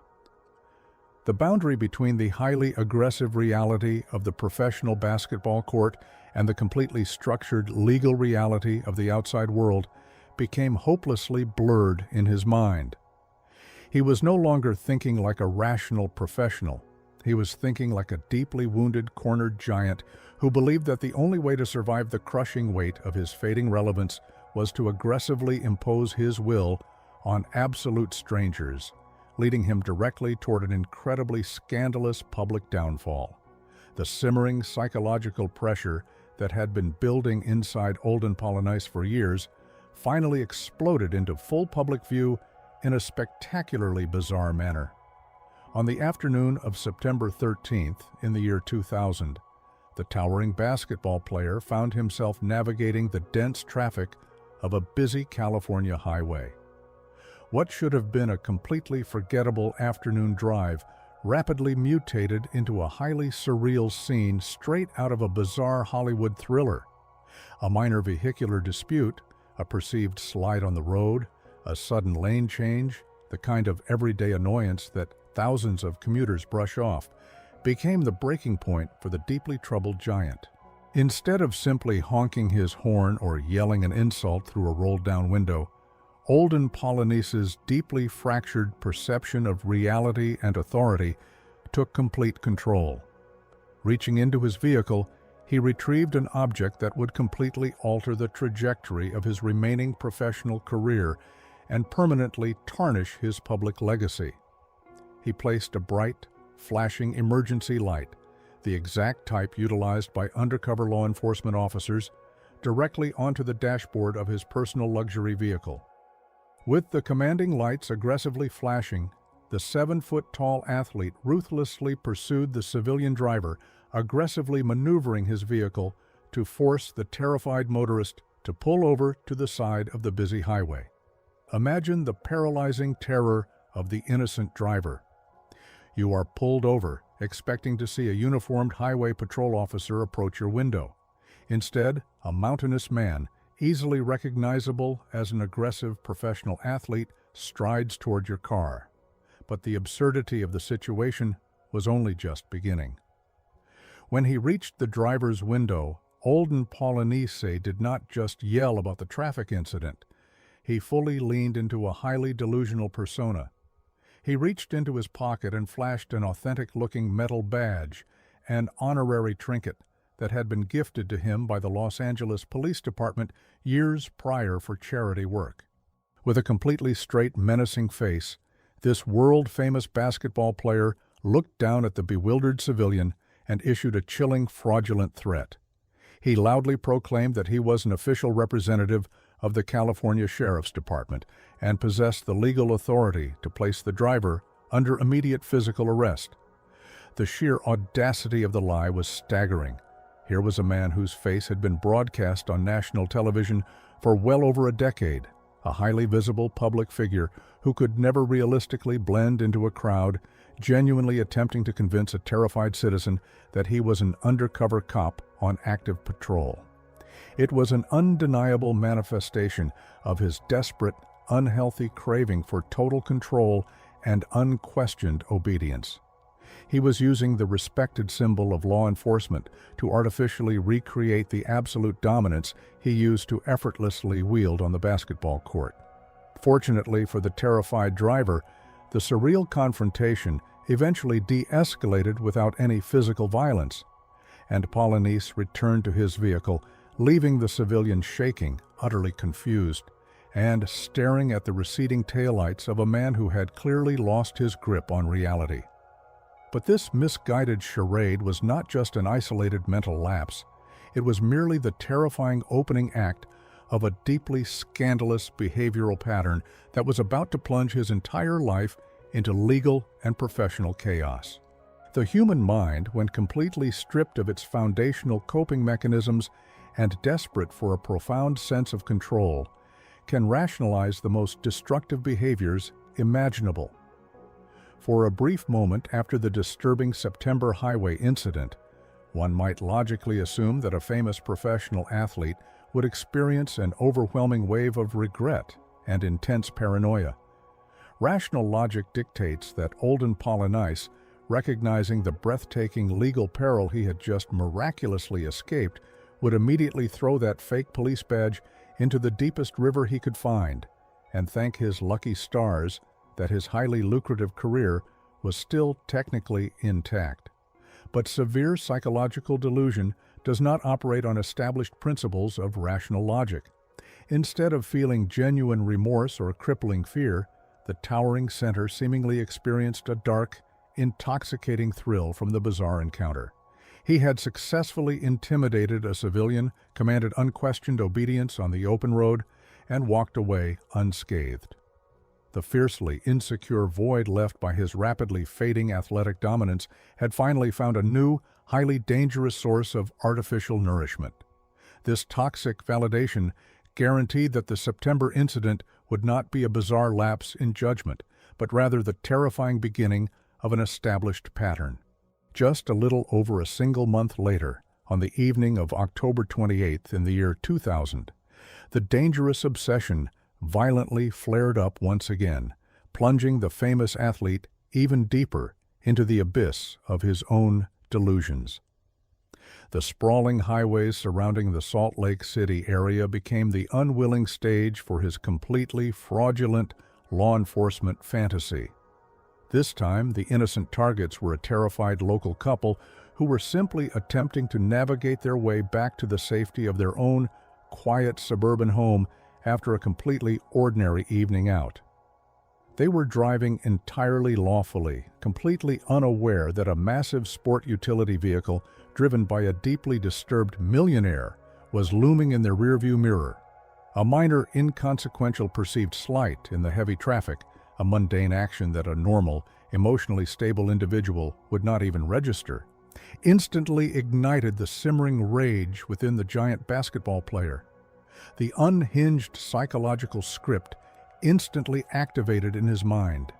The boundary between the highly aggressive reality of the professional basketball court and the completely structured legal reality of the outside world became hopelessly blurred in his mind. He was no longer thinking like a rational professional. He was thinking like a deeply wounded, cornered giant who believed that the only way to survive the crushing weight of his fading relevance was to aggressively impose his will on absolute strangers, leading him directly toward an incredibly scandalous public downfall. The simmering psychological pressure that had been building inside Olden Polynice for years finally exploded into full public view in a spectacularly bizarre manner. On the afternoon of September 13th in the year 2000, the towering basketball player found himself navigating the dense traffic of a busy California highway. What should have been a completely forgettable afternoon drive rapidly mutated into a highly surreal scene straight out of a bizarre Hollywood thriller. A minor vehicular dispute, a perceived slide on the road, a sudden lane change, the kind of everyday annoyance that thousands of commuters brush off, became the breaking point for the deeply troubled giant. Instead of simply honking his horn or yelling an insult through a rolled-down window, Olden Polynice's deeply fractured perception of reality and authority took complete control. Reaching into his vehicle, he retrieved an object that would completely alter the trajectory of his remaining professional career and permanently tarnish his public legacy. He placed a bright, flashing emergency light, the exact type utilized by undercover law enforcement officers, directly onto the dashboard of his personal luxury vehicle. With the commanding lights aggressively flashing, the 7-foot-tall athlete ruthlessly pursued the civilian driver, aggressively maneuvering his vehicle to force the terrified motorist to pull over to the side of the busy highway. Imagine the paralyzing terror of the innocent driver. You are pulled over, expecting to see a uniformed highway patrol officer approach your window. Instead, a mountainous man, easily recognizable as an aggressive professional athlete, strides toward your car. But the absurdity of the situation was only just beginning. When he reached the driver's window, Olden Polynice did not just yell about the traffic incident. He fully leaned into a highly delusional persona. He reached into his pocket and flashed an authentic-looking metal badge, an honorary trinket that had been gifted to him by the Los Angeles Police Department years prior for charity work. With a completely straight, menacing face, this world-famous basketball player looked down at the bewildered civilian and issued a chilling, fraudulent threat. He loudly proclaimed that he was an official representative of the California Sheriff's Department and possessed the legal authority to place the driver under immediate physical arrest. The sheer audacity of the lie was staggering. Here was a man whose face had been broadcast on national television for well over a decade, a highly visible public figure who could never realistically blend into a crowd, genuinely attempting to convince a terrified citizen that he was an undercover cop on active patrol. It was an undeniable manifestation of his desperate, unhealthy craving for total control and unquestioned obedience. He was using the respected symbol of law enforcement to artificially recreate the absolute dominance he used to effortlessly wield on the basketball court. Fortunately for the terrified driver, the surreal confrontation eventually de-escalated without any physical violence, and Polynice returned to his vehicle, leaving the civilian shaking, utterly confused, and staring at the receding taillights of a man who had clearly lost his grip on reality. But this misguided charade was not just an isolated mental lapse. It was merely the terrifying opening act of a deeply scandalous behavioral pattern that was about to plunge his entire life into legal and professional chaos. The human mind, when completely stripped of its foundational coping mechanisms and desperate for a profound sense of control, can rationalize the most destructive behaviors imaginable. For a brief moment after the disturbing September highway incident, one might logically assume that a famous professional athlete would experience an overwhelming wave of regret and intense paranoia. Rational logic dictates that Olden Polynice, recognizing the breathtaking legal peril he had just miraculously escaped, would immediately throw that fake police badge into the deepest river he could find and thank his lucky stars that his highly lucrative career was still technically intact. But severe psychological delusion does not operate on established principles of rational logic. Instead of feeling genuine remorse or crippling fear, the towering center seemingly experienced a dark, intoxicating thrill from the bizarre encounter. He had successfully intimidated a civilian, commanded unquestioned obedience on the open road, and walked away unscathed. The fiercely insecure void left by his rapidly fading athletic dominance had finally found a new, highly dangerous source of artificial nourishment. This toxic validation guaranteed that the September incident would not be a bizarre lapse in judgment, but rather the terrifying beginning of an established pattern. Just a little over a single month later, on the evening of October 28th in the year 2000, the dangerous obsession violently flared up once again, plunging the famous athlete even deeper into the abyss of his own delusions. The sprawling highways surrounding the Salt Lake City area became the unwilling stage for his completely fraudulent law enforcement fantasy. This time, the innocent targets were a terrified local couple who were simply attempting to navigate their way back to the safety of their own quiet suburban home after a completely ordinary evening out. They were driving entirely lawfully, completely unaware that a massive sport utility vehicle driven by a deeply disturbed millionaire was looming in their rearview mirror. A minor, inconsequential perceived slight in the heavy traffic, a mundane action that a normal, emotionally stable individual would not even register, instantly ignited the simmering rage within the giant basketball player. The unhinged psychological script instantly activated in his mind.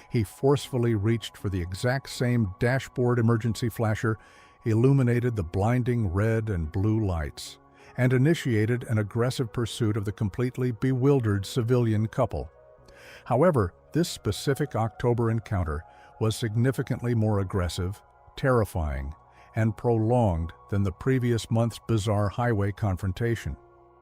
He forcefully reached for the exact same dashboard emergency flasher, illuminated the blinding red and blue lights, and initiated an aggressive pursuit of the completely bewildered civilian couple. However, this specific October encounter was significantly more aggressive, terrifying, and prolonged than the previous month's bizarre highway confrontation.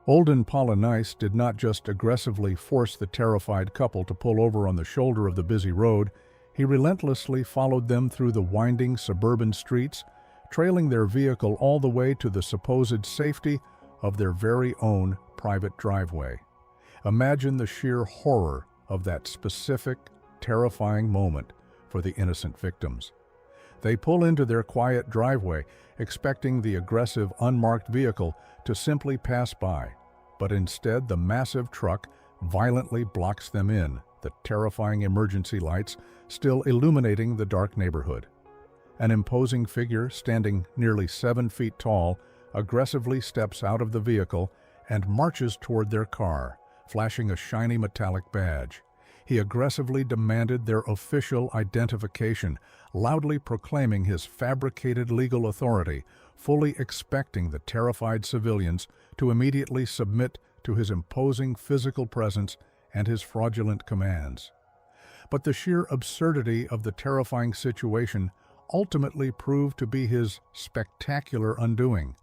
Olden Polynice did not just aggressively force the terrified couple to pull over on the shoulder of the busy road, he relentlessly followed them through the winding suburban streets, trailing their vehicle all the way to the supposed safety of their very own private driveway. Imagine the sheer horror of that specific, terrifying moment for the innocent victims. They pull into their quiet driveway, expecting the aggressive, unmarked vehicle to simply pass by, but instead the massive truck violently blocks them in, the terrifying emergency lights still illuminating the dark neighborhood. An imposing figure, standing nearly 7 feet tall, aggressively steps out of the vehicle and marches toward their car, flashing a shiny metallic badge. He aggressively demanded their official identification, loudly proclaiming his fabricated legal authority, fully expecting the terrified civilians to immediately submit to his imposing physical presence and his fraudulent commands. But the sheer absurdity of the terrifying situation ultimately proved to be his spectacular undoing.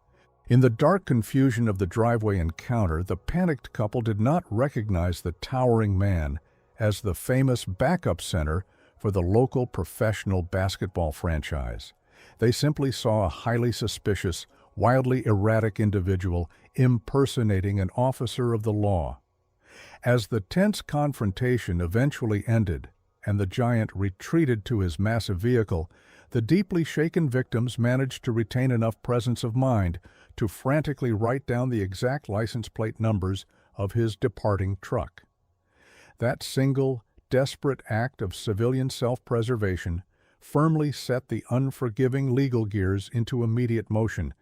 In the dark confusion of the driveway encounter, the panicked couple did not recognize the towering man as the famous backup center for the local professional basketball franchise. They simply saw a highly suspicious, wildly erratic individual impersonating an officer of the law. As the tense confrontation eventually ended and the giant retreated to his massive vehicle, the deeply shaken victims managed to retain enough presence of mind to frantically write down the exact license plate numbers of his departing truck. That single, desperate act of civilian self-preservation firmly set the unforgiving legal gears into immediate motion,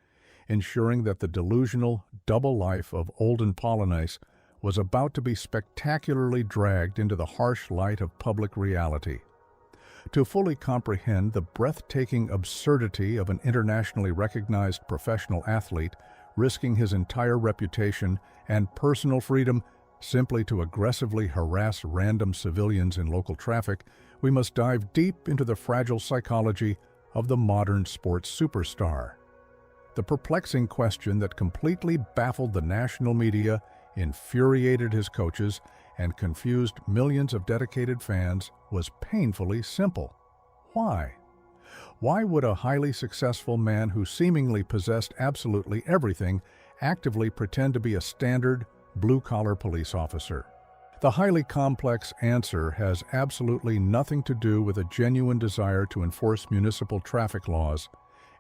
ensuring that the delusional double life of Olden Polynice was about to be spectacularly dragged into the harsh light of public reality. To fully comprehend the breathtaking absurdity of an internationally recognized professional athlete risking his entire reputation and personal freedom simply to aggressively harass random civilians in local traffic, we must dive deep into the fragile psychology of the modern sports superstar. The perplexing question that completely baffled the national media, infuriated his coaches, and confused millions of dedicated fans was painfully simple. Why? Why would a highly successful man who seemingly possessed absolutely everything actively pretend to be a standard, blue-collar police officer? The highly complex answer has absolutely nothing to do with a genuine desire to enforce municipal traffic laws,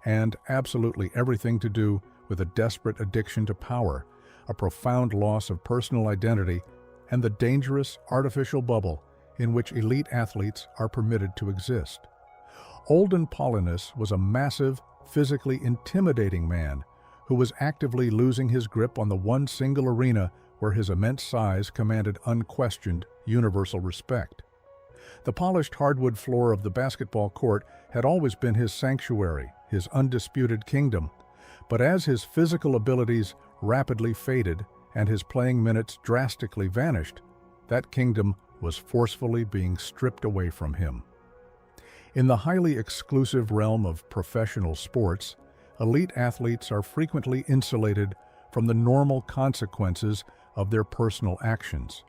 and absolutely everything to do with a desperate addiction to power, a profound loss of personal identity, and the dangerous artificial bubble in which elite athletes are permitted to exist. Olden Polynice was a massive, physically intimidating man who was actively losing his grip on the one single arena where his immense size commanded unquestioned, universal respect. The polished hardwood floor of the basketball court had always been his sanctuary, his undisputed kingdom, but as his physical abilities rapidly faded and his playing minutes drastically vanished, that kingdom was forcefully being stripped away from him. In the highly exclusive realm of professional sports, elite athletes are frequently insulated from the normal consequences of their personal actions.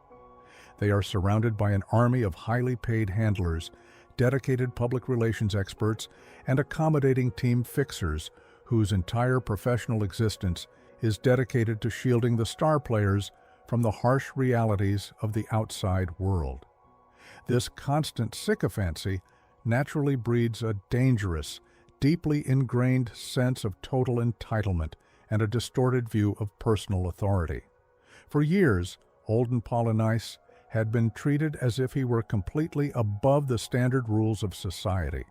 They are surrounded by an army of highly paid handlers, dedicated public relations experts, and accommodating team fixers whose entire professional existence is dedicated to shielding the star players from the harsh realities of the outside world. This constant sycophancy naturally breeds a dangerous, deeply ingrained sense of total entitlement and a distorted view of personal authority. For years, Olden Polynice had been treated as if he were completely above the standard rules of society.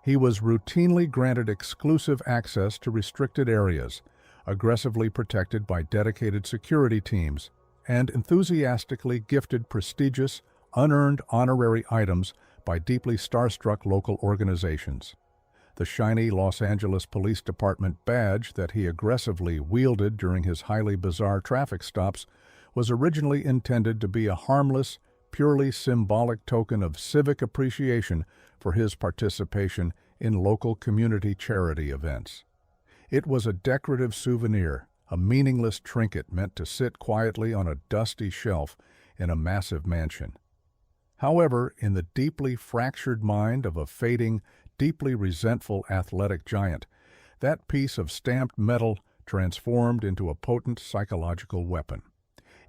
He was routinely granted exclusive access to restricted areas, aggressively protected by dedicated security teams, and enthusiastically gifted prestigious, unearned honorary items by deeply starstruck local organizations. The shiny Los Angeles Police Department badge that he aggressively wielded during his highly bizarre traffic stops was originally intended to be a harmless, purely symbolic token of civic appreciation for his participation in local community charity events. It was a decorative souvenir, a meaningless trinket meant to sit quietly on a dusty shelf in a massive mansion. However, in the deeply fractured mind of a fading, deeply resentful athletic giant, that piece of stamped metal transformed into a potent psychological weapon.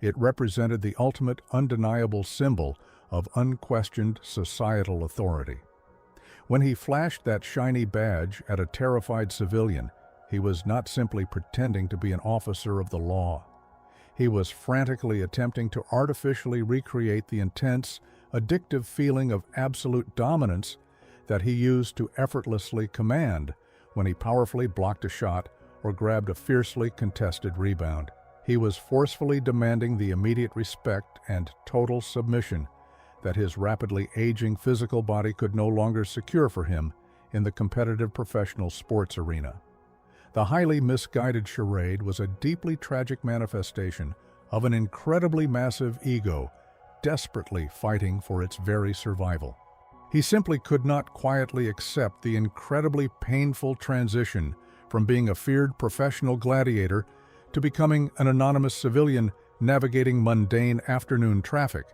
It represented the ultimate undeniable symbol of unquestioned societal authority. When he flashed that shiny badge at a terrified civilian, he was not simply pretending to be an officer of the law. He was frantically attempting to artificially recreate the intense, addictive feeling of absolute dominance that he used to effortlessly command when he powerfully blocked a shot or grabbed a fiercely contested rebound. He was forcefully demanding the immediate respect and total submission that his rapidly aging physical body could no longer secure for him in the competitive professional sports arena. The highly misguided charade was a deeply tragic manifestation of an incredibly massive ego desperately fighting for its very survival. He simply could not quietly accept the incredibly painful transition from being a feared professional gladiator to becoming an anonymous civilian navigating mundane afternoon traffic.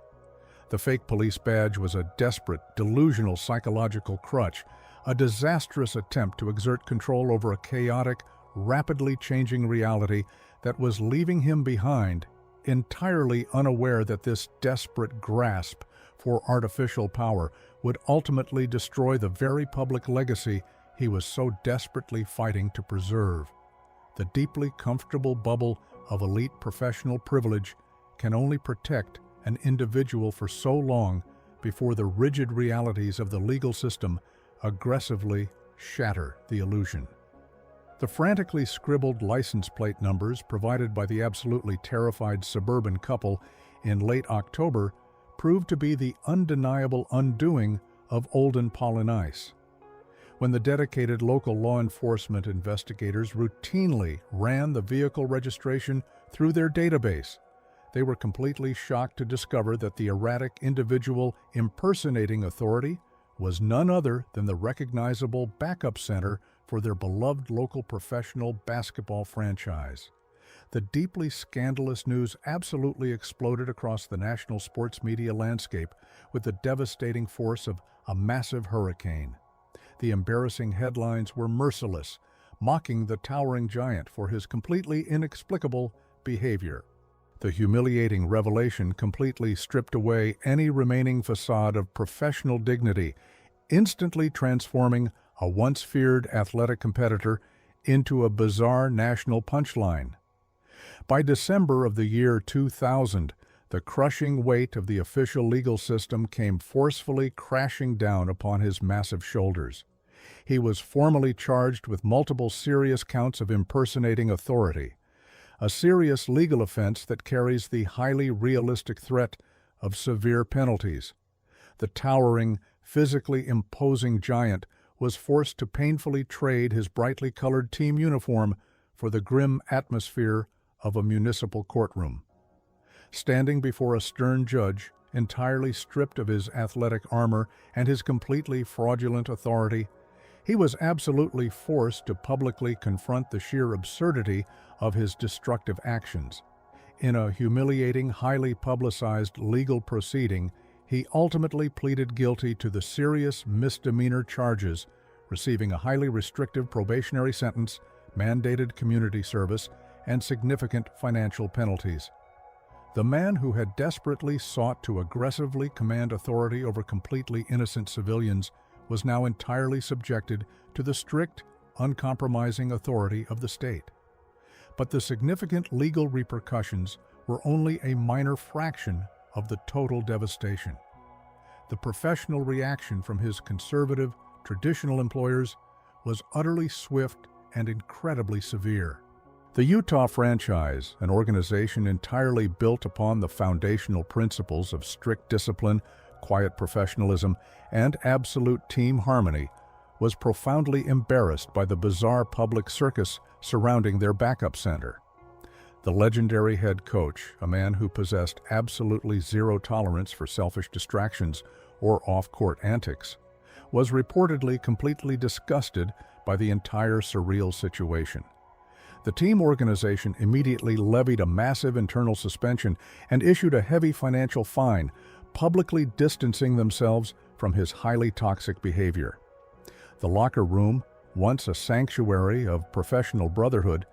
The fake police badge was a desperate, delusional psychological crutch, a disastrous attempt to exert control over a chaotic, rapidly changing reality that was leaving him behind, entirely unaware that this desperate grasp for artificial power would ultimately destroy the very public legacy he was so desperately fighting to preserve. The deeply comfortable bubble of elite professional privilege can only protect an individual for so long before the rigid realities of the legal system aggressively shatter the illusion. The frantically scribbled license plate numbers provided by the absolutely terrified suburban couple in late October proved to be the undeniable undoing of Olden Polynice. When the dedicated local law enforcement investigators routinely ran the vehicle registration through their database, they were completely shocked to discover that the erratic individual impersonating authority was none other than the recognizable backup center for their beloved local professional basketball franchise. The deeply scandalous news absolutely exploded across the national sports media landscape with the devastating force of a massive hurricane. The embarrassing headlines were merciless, mocking the towering giant for his completely inexplicable behavior. The humiliating revelation completely stripped away any remaining facade of professional dignity, instantly transforming a once feared athletic competitor into a bizarre national punchline. By December of the year 2000, the crushing weight of the official legal system came forcefully crashing down upon his massive shoulders. He was formally charged with multiple serious counts of impersonating authority, a serious legal offense that carries the highly realistic threat of severe penalties. The towering, physically imposing giant was forced to painfully trade his brightly colored team uniform for the grim atmosphere of a municipal courtroom. Standing before a stern judge, entirely stripped of his athletic armor and his completely fraudulent authority, he was absolutely forced to publicly confront the sheer absurdity of his destructive actions. In a humiliating, highly publicized legal proceeding, he ultimately pleaded guilty to the serious misdemeanor charges, receiving a highly restrictive probationary sentence, mandated community service, and significant financial penalties. The man who had desperately sought to aggressively command authority over completely innocent civilians was now entirely subjected to the strict, uncompromising authority of the state. But the significant legal repercussions were only a minor fraction of the total devastation. The professional reaction from his conservative, traditional employers was utterly swift and incredibly severe. The Utah franchise, an organization entirely built upon the foundational principles of strict discipline, quiet professionalism, and absolute team harmony, was profoundly embarrassed by the bizarre public circus surrounding their backup center. The legendary head coach, a man who possessed absolutely zero tolerance for selfish distractions or off-court antics, was reportedly completely disgusted by the entire surreal situation. The team organization immediately levied a massive internal suspension and issued a heavy financial fine, publicly distancing themselves from his highly toxic behavior. The locker room, once a sanctuary of professional brotherhood,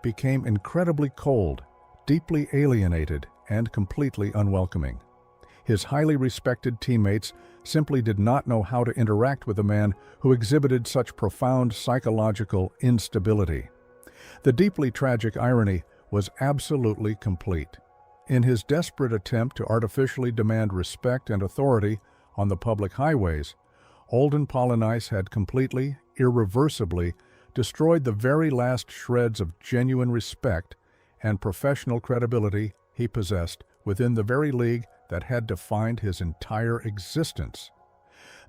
became incredibly cold, deeply alienated, and completely unwelcoming. His highly respected teammates simply did not know how to interact with a man who exhibited such profound psychological instability. The deeply tragic irony was absolutely complete. In his desperate attempt to artificially demand respect and authority on the public highways, Olden Polynice had completely, irreversibly destroyed the very last shreds of genuine respect and professional credibility he possessed within the very league that had defined his entire existence.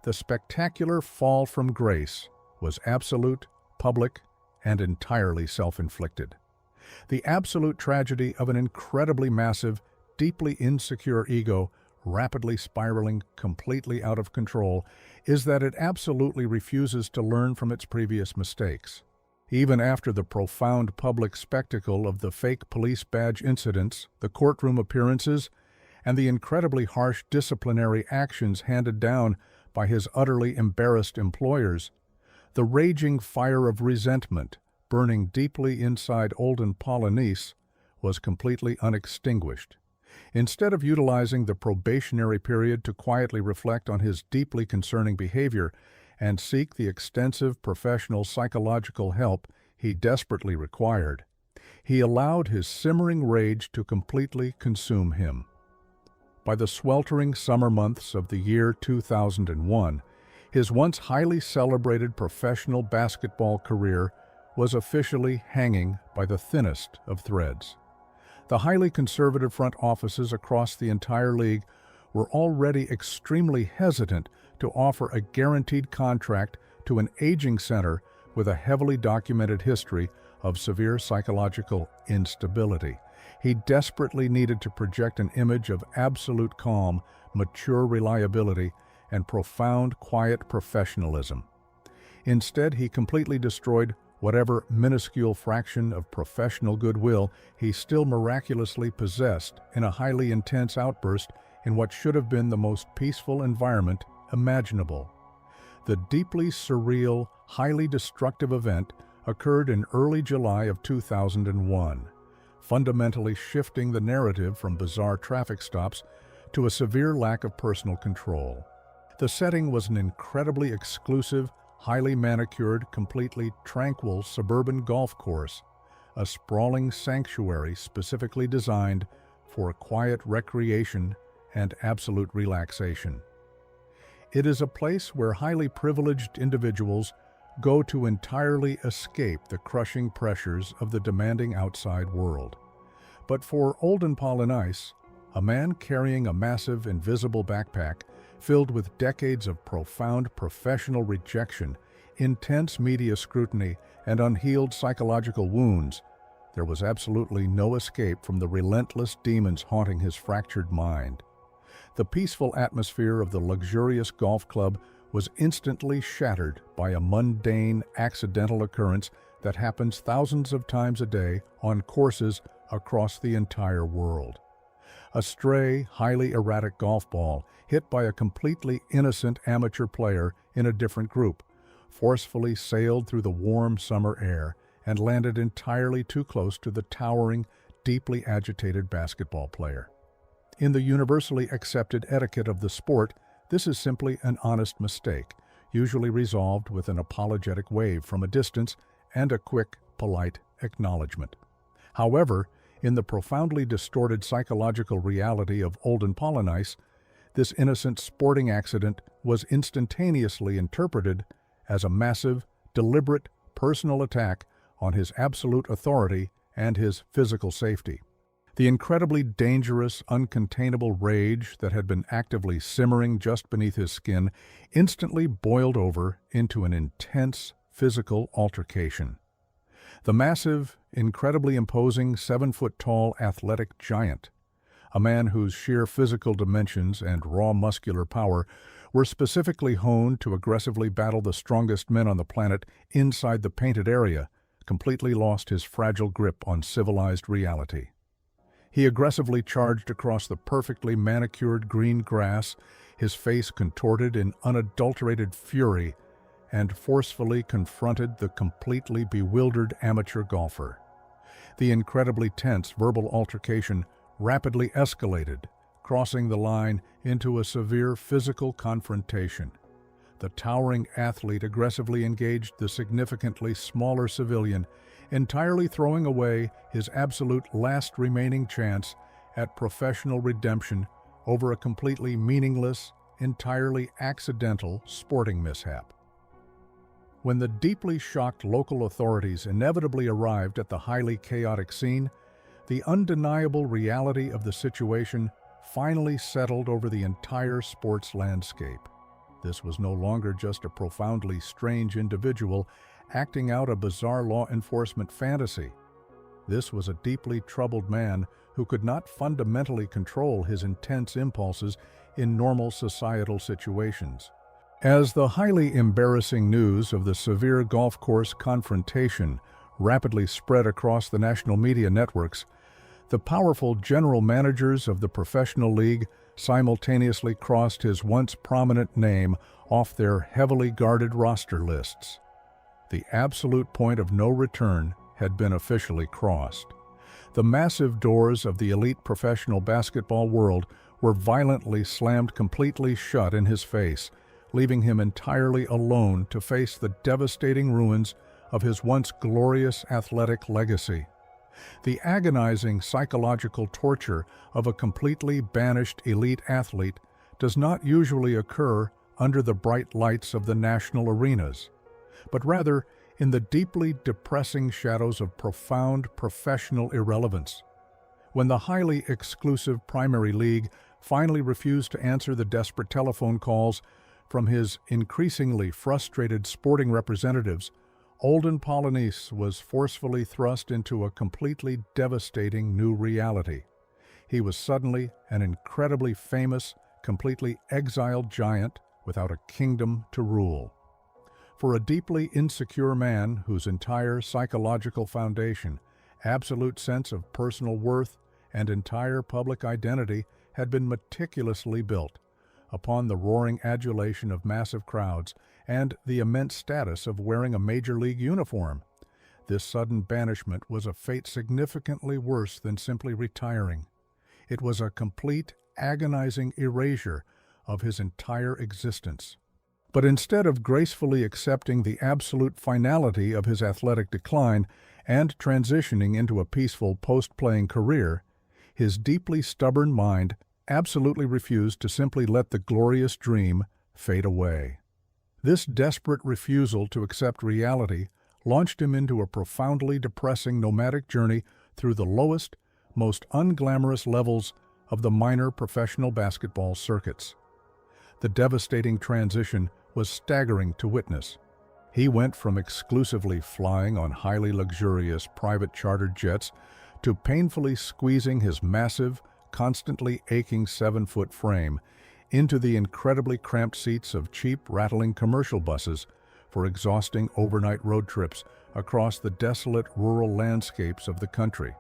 The spectacular fall from grace was absolute, public, and entirely self-inflicted. The absolute tragedy of an incredibly massive, deeply insecure ego rapidly spiraling completely out of control is that it absolutely refuses to learn from its previous mistakes. Even after the profound public spectacle of the fake police badge incidents, the courtroom appearances, and the incredibly harsh disciplinary actions handed down by his utterly embarrassed employers, the raging fire of resentment burning deeply inside Olden Polynice was completely unextinguished. Instead of utilizing the probationary period to quietly reflect on his deeply concerning behavior and seek the extensive professional psychological help he desperately required, he allowed his simmering rage to completely consume him. By the sweltering summer months of the year 2001, his once highly celebrated professional basketball career was officially hanging by the thinnest of threads. The highly conservative front offices across the entire league were already extremely hesitant to offer a guaranteed contract to an aging center with a heavily documented history of severe psychological instability. He desperately needed to project an image of absolute calm, mature reliability, and profound, quiet professionalism. Instead, he completely destroyed whatever minuscule fraction of professional goodwill he still miraculously possessed in a highly intense outburst in what should have been the most peaceful environment imaginable. The deeply surreal, highly destructive event occurred in early July of 2001, fundamentally shifting the narrative from bizarre traffic stops to a severe lack of personal control. The setting was an incredibly exclusive, highly manicured, completely tranquil suburban golf course, a sprawling sanctuary specifically designed for quiet recreation and absolute relaxation. It is a place where highly privileged individuals go to entirely escape the crushing pressures of the demanding outside world. But for Olden Polynice, a man carrying a massive invisible backpack filled with decades of profound professional rejection, intense media scrutiny, and unhealed psychological wounds, there was absolutely no escape from the relentless demons haunting his fractured mind. The peaceful atmosphere of the luxurious golf club was instantly shattered by a mundane, accidental occurrence that happens thousands of times a day on courses across the entire world. A stray, highly erratic golf ball, hit by a completely innocent amateur player in a different group, forcefully sailed through the warm summer air and landed entirely too close to the towering, deeply agitated basketball player. In the universally accepted etiquette of the sport, this is simply an honest mistake, usually resolved with an apologetic wave from a distance and a quick, polite acknowledgement. However, in the profoundly distorted psychological reality of Olden Polynice, this innocent sporting accident was instantaneously interpreted as a massive, deliberate, personal attack on his absolute authority and his physical safety. The incredibly dangerous, uncontainable rage that had been actively simmering just beneath his skin instantly boiled over into an intense physical altercation. The massive, incredibly imposing 7-foot-tall athletic giant, a man whose sheer physical dimensions and raw muscular power were specifically honed to aggressively battle the strongest men on the planet inside the painted area, completely lost his fragile grip on civilized reality. He aggressively charged across the perfectly manicured green grass, his face contorted in unadulterated fury, and forcefully confronted the completely bewildered amateur golfer. The incredibly tense verbal altercation rapidly escalated, crossing the line into a severe physical confrontation. The towering athlete aggressively engaged the significantly smaller civilian, entirely throwing away his absolute last remaining chance at professional redemption over a completely meaningless, entirely accidental sporting mishap. When the deeply shocked local authorities inevitably arrived at the highly chaotic scene, the undeniable reality of the situation finally settled over the entire sports landscape. This was no longer just a profoundly strange individual acting out a bizarre law enforcement fantasy. This was a deeply troubled man who could not fundamentally control his intense impulses in normal societal situations. As the highly embarrassing news of the severe golf course confrontation rapidly spread across the national media networks, the powerful general managers of the professional league simultaneously crossed his once prominent name off their heavily guarded roster lists. The absolute point of no return had been officially crossed. The massive doors of the elite professional basketball world were violently slammed completely shut in his face, leaving him entirely alone to face the devastating ruins of his once glorious athletic legacy. The agonizing psychological torture of a completely banished elite athlete does not usually occur under the bright lights of the national arenas, but rather in the deeply depressing shadows of profound professional irrelevance. When the highly exclusive primary league finally refused to answer the desperate telephone calls from his increasingly frustrated sporting representatives, Olden Polynice was forcefully thrust into a completely devastating new reality. He was suddenly an incredibly famous, completely exiled giant without a kingdom to rule. For a deeply insecure man whose entire psychological foundation, absolute sense of personal worth, and entire public identity had been meticulously built upon the roaring adulation of massive crowds and the immense status of wearing a major league uniform, this sudden banishment was a fate significantly worse than simply retiring. It was a complete, agonizing erasure of his entire existence. But instead of gracefully accepting the absolute finality of his athletic decline and transitioning into a peaceful post-playing career, his deeply stubborn mind absolutely refused to simply let the glorious dream fade away. This desperate refusal to accept reality launched him into a profoundly depressing nomadic journey through the lowest, most unglamorous levels of the minor professional basketball circuits. The devastating transition was staggering to witness. He went from exclusively flying on highly luxurious private chartered jets to painfully squeezing his massive, constantly aching 7-foot frame into the incredibly cramped seats of cheap, rattling commercial buses for exhausting overnight road trips across the desolate rural landscapes of the country.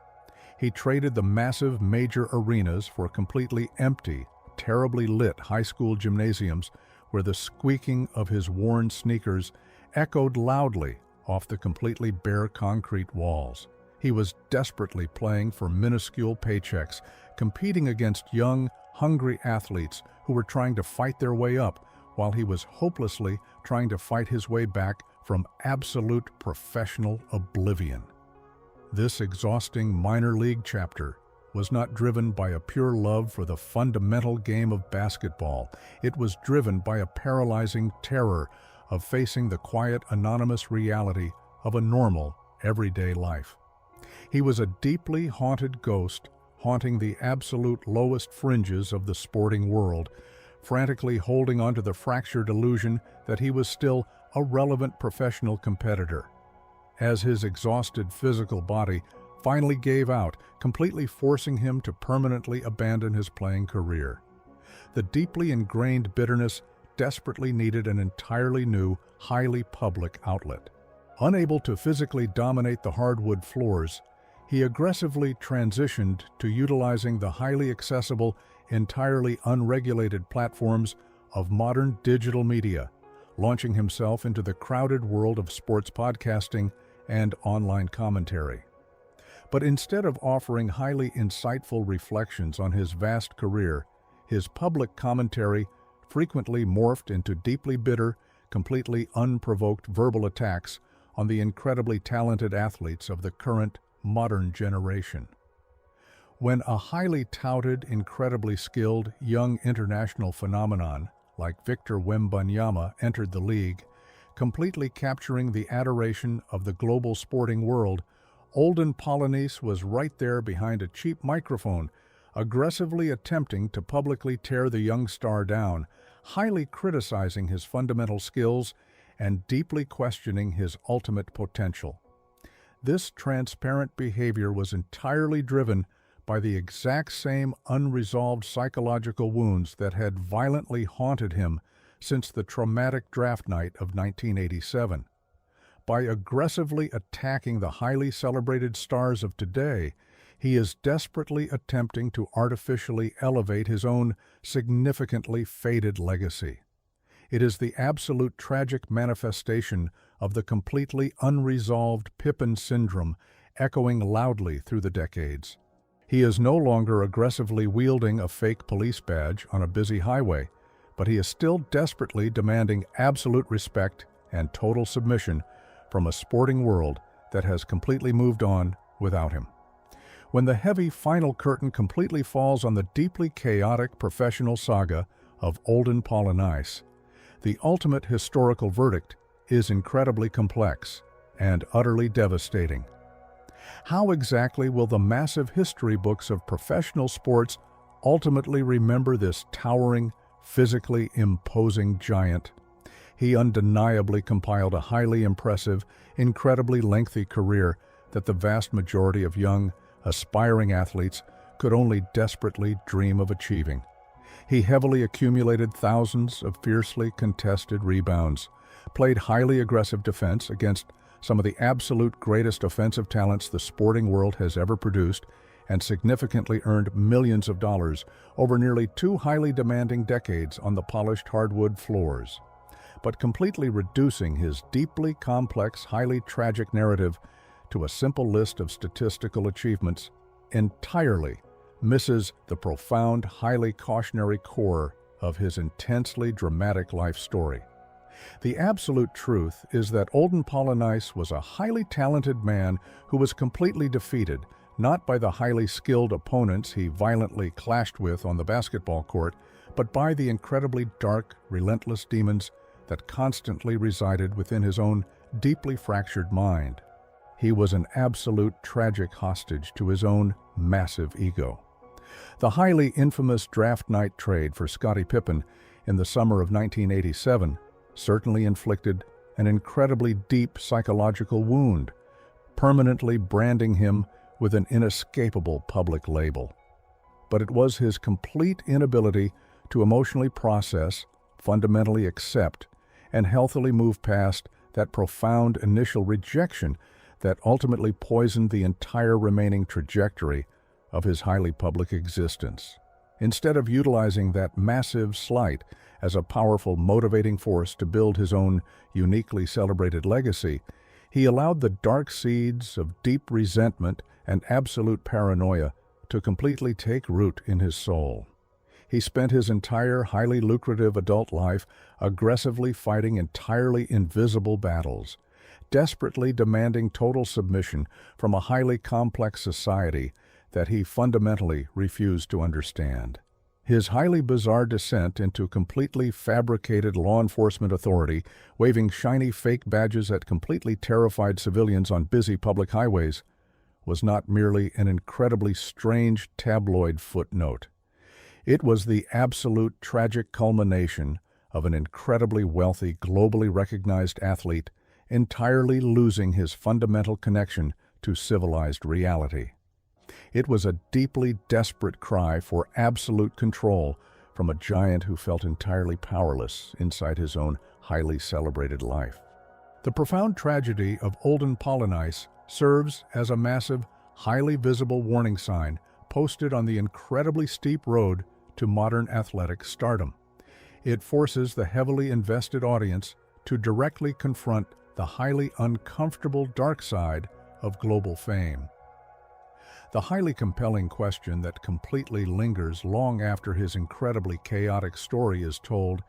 He traded the massive major arenas for completely empty, terribly lit high school gymnasiums where the squeaking of his worn sneakers echoed loudly off the completely bare concrete walls. He was desperately playing for minuscule paychecks, competing against young, hungry athletes who were trying to fight their way up, while he was hopelessly trying to fight his way back from absolute professional oblivion. This exhausting minor league chapter was not driven by a pure love for the fundamental game of basketball. It was driven by a paralyzing terror of facing the quiet, anonymous reality of a normal, everyday life. He was a deeply haunted ghost haunting the absolute lowest fringes of the sporting world, frantically holding onto the fractured illusion that he was still a relevant professional competitor. As his exhausted physical body finally gave out, completely forcing him to permanently abandon his playing career, the deeply ingrained bitterness desperately needed an entirely new, highly public outlet. Unable to physically dominate the hardwood floors, he aggressively transitioned to utilizing the highly accessible, entirely unregulated platforms of modern digital media, launching himself into the crowded world of sports podcasting and online commentary. But instead of offering highly insightful reflections on his vast career, his public commentary frequently morphed into deeply bitter, completely unprovoked verbal attacks on the incredibly talented athletes of the current modern generation. When a highly touted, incredibly skilled young international phenomenon like Victor Wembanyama entered the league, completely capturing the adoration of the global sporting world, Olden Polynice was right there behind a cheap microphone, aggressively attempting to publicly tear the young star down, highly criticizing his fundamental skills and deeply questioning his ultimate potential. This transparent behavior was entirely driven by the exact same unresolved psychological wounds that had violently haunted him since the traumatic draft night of 1987. By aggressively attacking the highly celebrated stars of today, he is desperately attempting to artificially elevate his own significantly faded legacy. It is the absolute tragic manifestation of the completely unresolved Pippen syndrome echoing loudly through the decades. He is no longer aggressively wielding a fake police badge on a busy highway, but he is still desperately demanding absolute respect and total submission from a sporting world that has completely moved on without him. When the heavy final curtain completely falls on the deeply chaotic professional saga of Olden Polynice, the ultimate historical verdict is incredibly complex and utterly devastating. How exactly will the massive history books of professional sports ultimately remember this towering, physically imposing giant? He undeniably compiled a highly impressive, incredibly lengthy career that the vast majority of young, aspiring athletes could only desperately dream of achieving. He heavily accumulated thousands of fiercely contested rebounds, played highly aggressive defense against some of the absolute greatest offensive talents the sporting world has ever produced, and significantly earned millions of dollars over nearly 2 highly demanding decades on the polished hardwood floors. But completely reducing his deeply complex, highly tragic narrative to a simple list of statistical achievements entirely misses the profound, highly cautionary core of his intensely dramatic life story. The absolute truth is that Olden Polynice was a highly talented man who was completely defeated, not by the highly skilled opponents he violently clashed with on the basketball court, but by the incredibly dark, relentless demons that constantly resided within his own deeply fractured mind. He was an absolute tragic hostage to his own massive ego. The highly infamous draft night trade for Scottie Pippen in the summer of 1987 certainly inflicted an incredibly deep psychological wound, permanently branding him with an inescapable public label. But it was his complete inability to emotionally process, fundamentally accept, and healthily move past that profound initial rejection that ultimately poisoned the entire remaining trajectory of his highly public existence. Instead of utilizing that massive slight as a powerful motivating force to build his own uniquely celebrated legacy, he allowed the dark seeds of deep resentment and absolute paranoia to completely take root in his soul. He spent his entire highly lucrative adult life aggressively fighting entirely invisible battles, desperately demanding total submission from a highly complex society that he fundamentally refused to understand. His highly bizarre descent into completely fabricated law enforcement authority, waving shiny fake badges at completely terrified civilians on busy public highways, was not merely an incredibly strange tabloid footnote. It was the absolute tragic culmination of an incredibly wealthy, globally recognized athlete entirely losing his fundamental connection to civilized reality. It was a deeply desperate cry for absolute control from a giant who felt entirely powerless inside his own highly celebrated life. The profound tragedy of Olden Polynice serves as a massive, highly visible warning sign posted on the incredibly steep road to modern athletic stardom. It forces the heavily invested audience to directly confront the highly uncomfortable dark side of global fame. The highly compelling question that completely lingers long after his incredibly chaotic story is told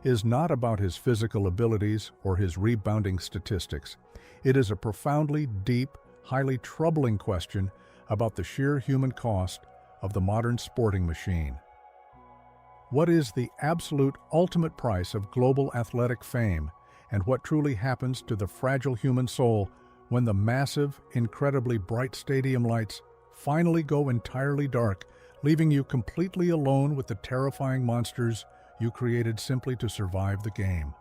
is not about his physical abilities or his rebounding statistics. It is a profoundly deep, highly troubling question about the sheer human cost of the modern sporting machine. What is the absolute ultimate price of global athletic fame, and what truly happens to the fragile human soul when the massive, incredibly bright stadium lights finally go entirely dark, leaving you completely alone with the terrifying monsters you created simply to survive the game?